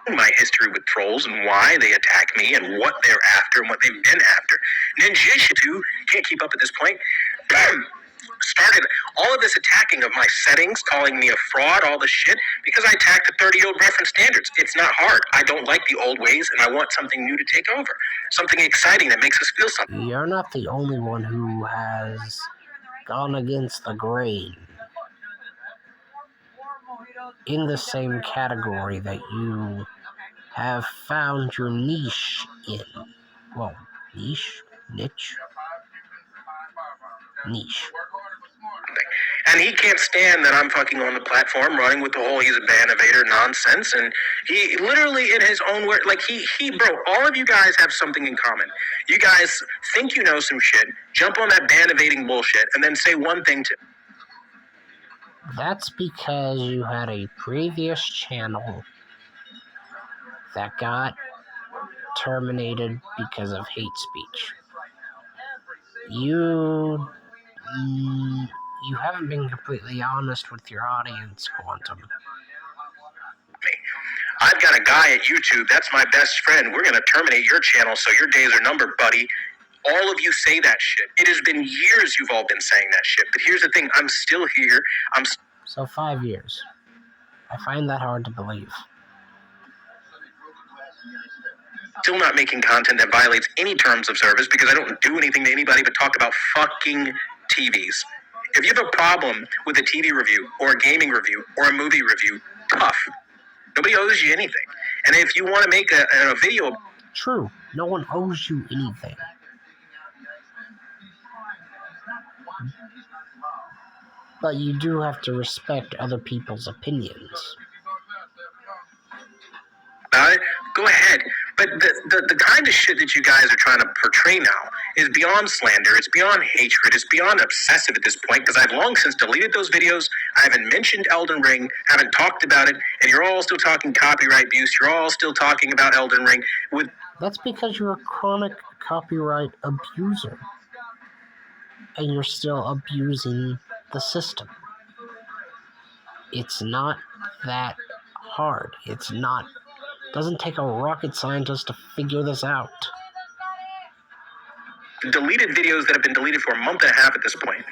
My history with trolls and why they attack me and what they're after and what they've been after. Ninjitsu can't keep up at this point. Started all of this attacking of my settings, calling me a fraud, all this shit, because I attacked the 30-year-old reference standards. It's not hard. I don't like the old ways, and I want something new to take over. Something exciting that makes us feel something. You're not the only one who has gone against the grain. In the same category that you have found your niche in. Well, niche? And he can't stand that I'm fucking on the platform running with the whole he's a Banivator nonsense. And he literally in his own word, like bro, all of you guys have something in common. You guys think you know some shit, jump on that Banivating bullshit, and then say one thing to... That's because you had a previous channel that got terminated because of hate speech. You haven't been completely honest with your audience, Quantum. I've got a guy at YouTube, that's my best friend. We're going to terminate your channel so your days are numbered, buddy. All of you say that shit. It has been years you've all been saying that shit. But here's the thing, I'm still here. So 5 years. I find that hard to believe. Still not making content that violates any terms of service because I don't do anything to anybody but talk about fucking TVs. If you have a problem with a TV review or a gaming review or a movie review, tough. Nobody owes you anything. And if you want to make a video... True. No one owes you anything. But you do have to respect other people's opinions. About it, go ahead. But the kind of shit that you guys are trying to portray now is beyond slander. It's beyond hatred. It's beyond obsessive at this point because I've long since deleted those videos. I haven't mentioned Elden Ring, haven't talked about it, and you're all still talking copyright abuse. You're all still talking about Elden Ring. That's because you're a chronic copyright abuser. And you're still abusing the system. It's not that hard. Doesn't take a rocket scientist to figure this out. Deleted videos that have been deleted for a month and a half at this point.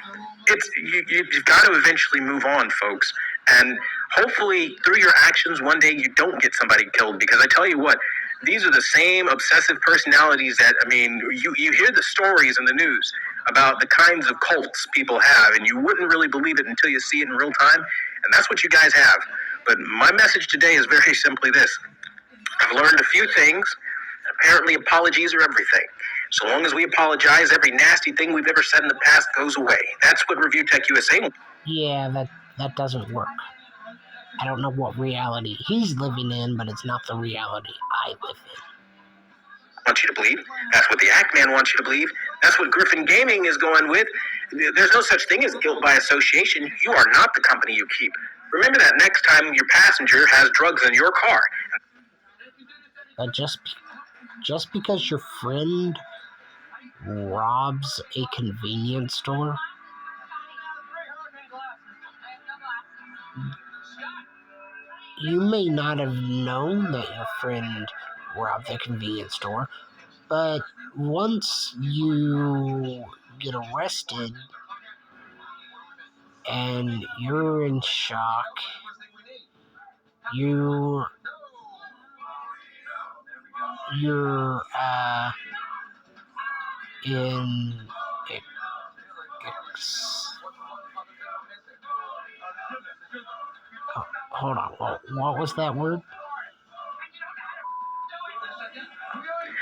You've got to eventually move on, folks. And hopefully, through your actions, one day you don't get somebody killed. Because I tell you what, these are the same obsessive personalities that, you hear the stories in the news about the kinds of cults people have, and you wouldn't really believe it until you see it in real time. And that's what you guys have. But my message today is very simply this. I've learned a few things. Apparently, apologies are everything. So long as we apologize, every nasty thing we've ever said in the past goes away. That's what Review Tech USA. Yeah, that doesn't work. I don't know what reality he's living in, but it's not the reality I live in. Want you to believe. That's what the Act-Man wants you to believe. That's what Griffin Gaming is going with. There's no such thing as guilt by association. You are not the company you keep. Remember that next time your passenger has drugs in your car. But just because your friend robs a convenience store, you may not have known that your friend robbed the convenience store, but once you get arrested and you're in shock, you're in hold on, what was that word?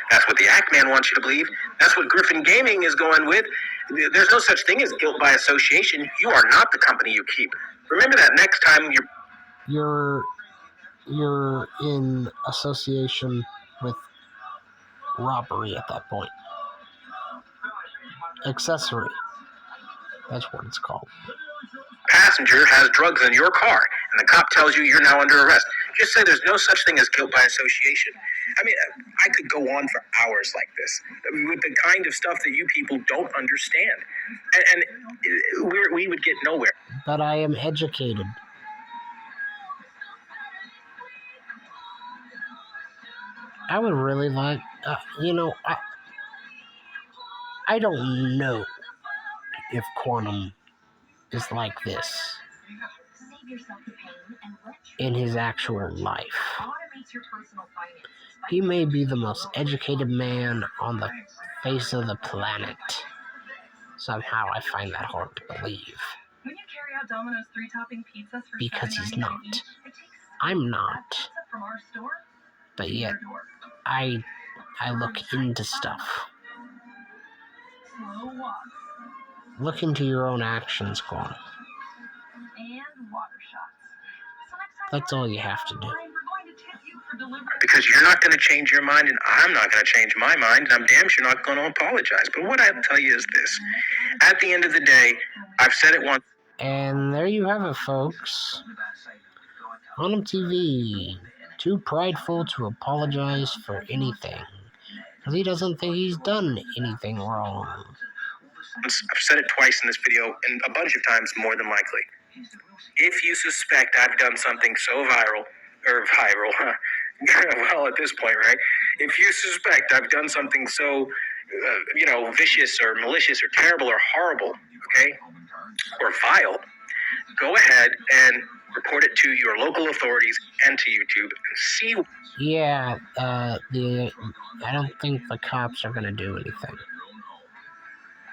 That's what the Act-Man wants you to believe. That's what Griffin Gaming is going with. There's no such thing as guilt by association. You are not the company you keep. Remember that next time you're in association with robbery at that point. Accessory. That's what it's called. Passenger has drugs in your car, and the cop tells you you're now under arrest. Just say there's no such thing as guilt by association. I could go on for hours like this with the kind of stuff that you people don't understand, and we would get nowhere. But I am educated. I would really like, I don't know if Quantum is like this in his actual life. He may be the most educated man on the face of the planet. Somehow I find that hard to believe. When you carry out Domino's 3-topping pizzas for Because he's $7.99 not. each, it takes I'm not. pizza from our store But to yet, your door. I look into stuff. Slow walks Look into your own actions, Quantum. and water shots. So next time That's all you have to do. we're going to tip you for delivering. Because you're not going to change your mind, and I'm not going to change my mind, and I'm damn sure not going to apologize. But what I'll tell you is this. At the end of the day, I've said it once. And there you have it, folks. Quantum TV. Too prideful to apologize for anything. Because he doesn't think he's done anything wrong. I've said it twice in this video, and a bunch of times more than likely. If you suspect I've done something so viral, well, at this point, right? If you suspect I've done something so, vicious or malicious or terrible or horrible, okay, or vile, go ahead and report it to your local authorities and to YouTube and see Yeah, I don't think the cops are gonna do anything.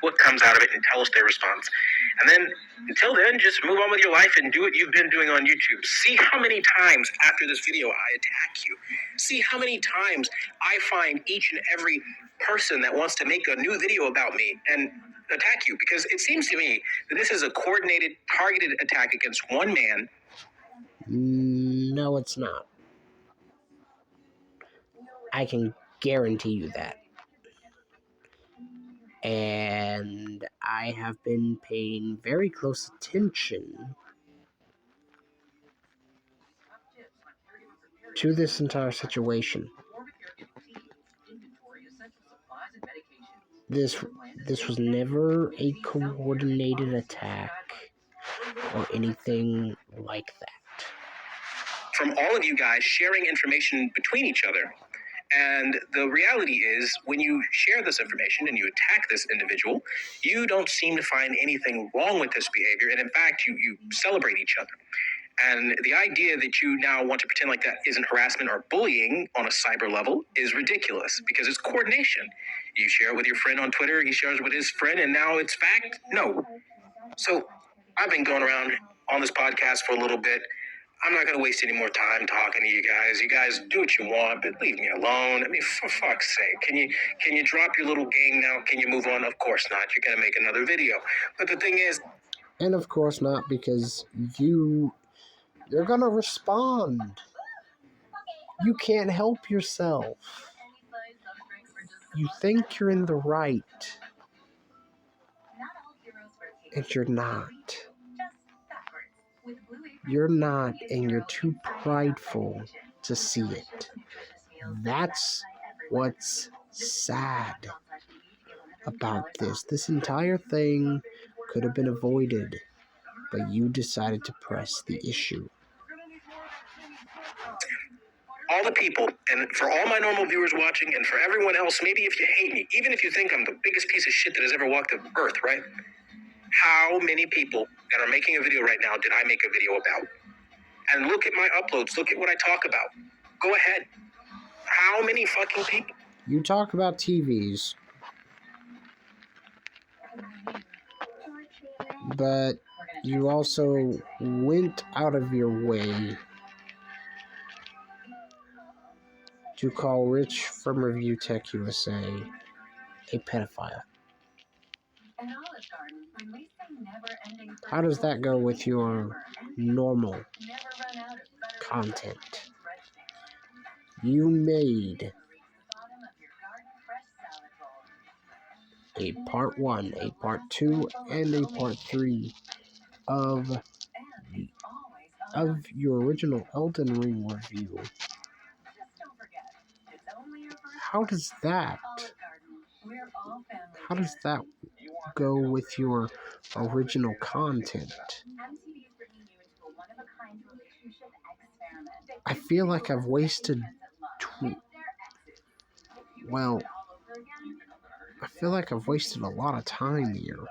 what comes out of it and tell us their response. And then, until then, just move on with your life and do what you've been doing on YouTube. See how many times after this video I attack you. See how many times I find each and every person that wants to make a new video about me and attack you. Because it seems to me that this is a coordinated, targeted attack against one man. No, it's not. I can guarantee you that. And I have been paying very close attention to this entire situation. This was never a coordinated attack or anything like that. From all of you guys sharing information between each other. And the reality is, when you share this information and you attack this individual, you don't seem to find anything wrong with this behavior. And in fact, you celebrate each other. And the idea that you now want to pretend like that isn't harassment or bullying on a cyber level is ridiculous because it's coordination. You share it with your friend on Twitter, he shares it with his friend, and now it's fact? No. So I've been going around on this podcast for a little bit. I'm not going to waste any more time talking to you guys. You guys do what you want, but leave me alone. I mean, for fuck's sake, can you drop your little game now? Can you move on? Of course not. You're going to make another video. But the thing is... And of course not, because they're going to respond. You can't help yourself. You think you're in the right, and you're not. You're not, and you're too prideful to see it. That's what's sad about this. This entire thing could have been avoided, but you decided to press the issue. All the people, and for all my normal viewers watching, and for everyone else, maybe if you hate me, even if you think I'm the biggest piece of shit that has ever walked the earth, right? How many people that are making a video right now did I make a video about? And look at my uploads. Look at what I talk about. Go ahead. How many fucking people? You talk about TVs, but you also went out of your way to call Rich from Review Tech USA a pedophile. How does that go with your normal content? You made a part 1, a part 2, and a part 3 of your original Elden Ring review. How does that go with your original content? I feel like I've wasted a lot of time here.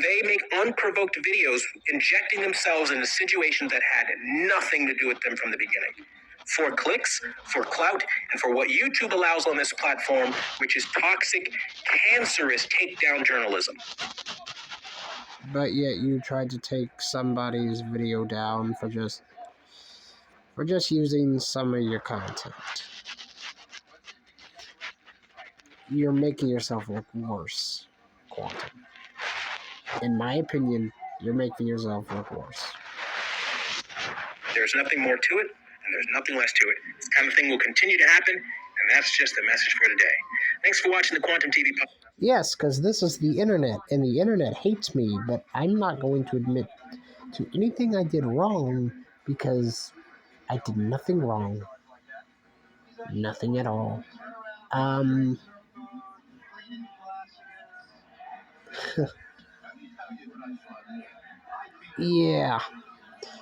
They make unprovoked videos injecting themselves into situations that had nothing to do with them from the beginning. For clicks, for clout, and for what YouTube allows on this platform, which is toxic, cancerous takedown journalism. But yet you tried to take somebody's video down for just using some of your content. You're making yourself look worse, Quantum. In my opinion, you're making yourself look worse. There's nothing more to it, and there's nothing less to it. This kind of thing will continue to happen, and that's just the message for today. Thanks for watching the Quantum TV podcast. Yes, because this is the internet, and the internet hates me, but I'm not going to admit to anything I did wrong, because I did nothing wrong. Nothing at all. Yeah.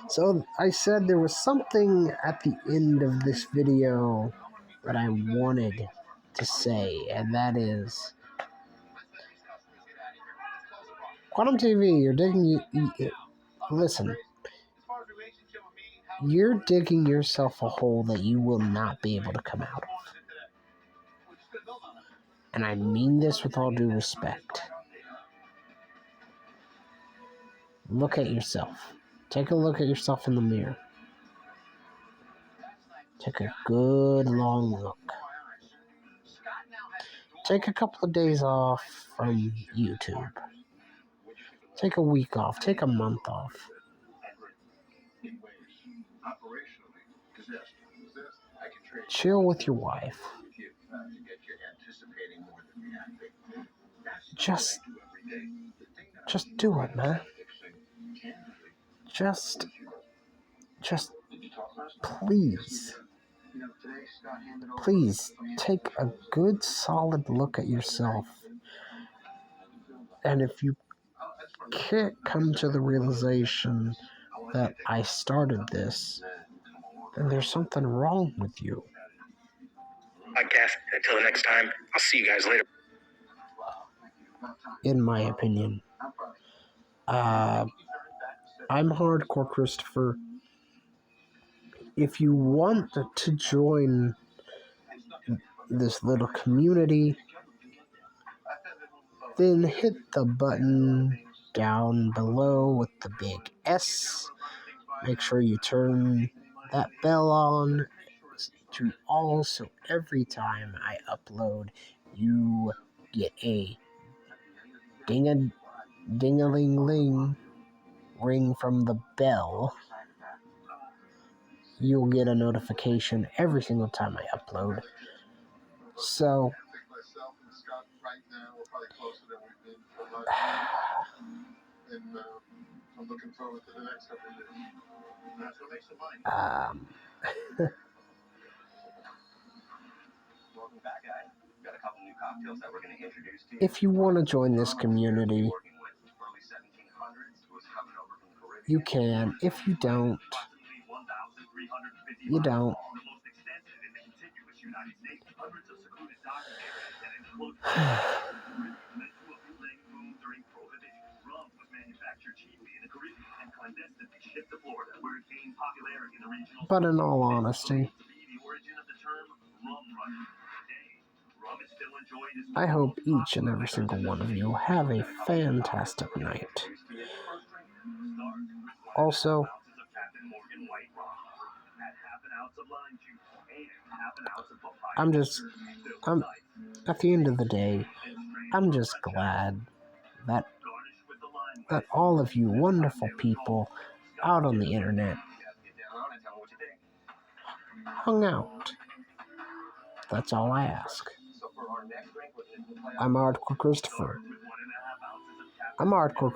So I said there was something at the end of this video that I wanted to say, and that is, Quantum TV, you're digging... Listen. You're digging yourself a hole that you will not be able to come out of. And I mean this with all due respect. Look at yourself. Take a look at yourself in the mirror. Take a good long look. Take a couple of days off from YouTube. Take a week off. Take a month off. Chill with your wife. Just do it, man. Just please take a good solid look at yourself. And if you can't come to the realization that I started this, then there's something wrong with you. Podcast. Until the next time, I'll see you guys later. In my opinion. I'm Hardcore Christopher. If you want to join this little community, then hit the button down below with the big S. Make sure you turn that bell on to all, so every time I upload, you get a ding-a-ling-ling ring from the bell. You'll get a notification every single time I upload. So, if you want to join this community, you can. If you don't, you don't. But in all honesty, I hope each and every single one of you have a fantastic night. Also, I'm at the end of the day, I'm just glad that all of you wonderful people out on the internet hung out. That's all I ask. I'm Hardcore Christopher. I'm Hardcore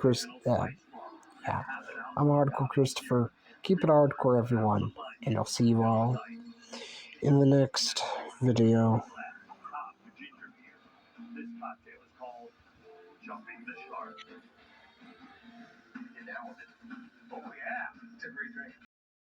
Christopher. Keep it hardcore, everyone. And I'll see you all in the next video.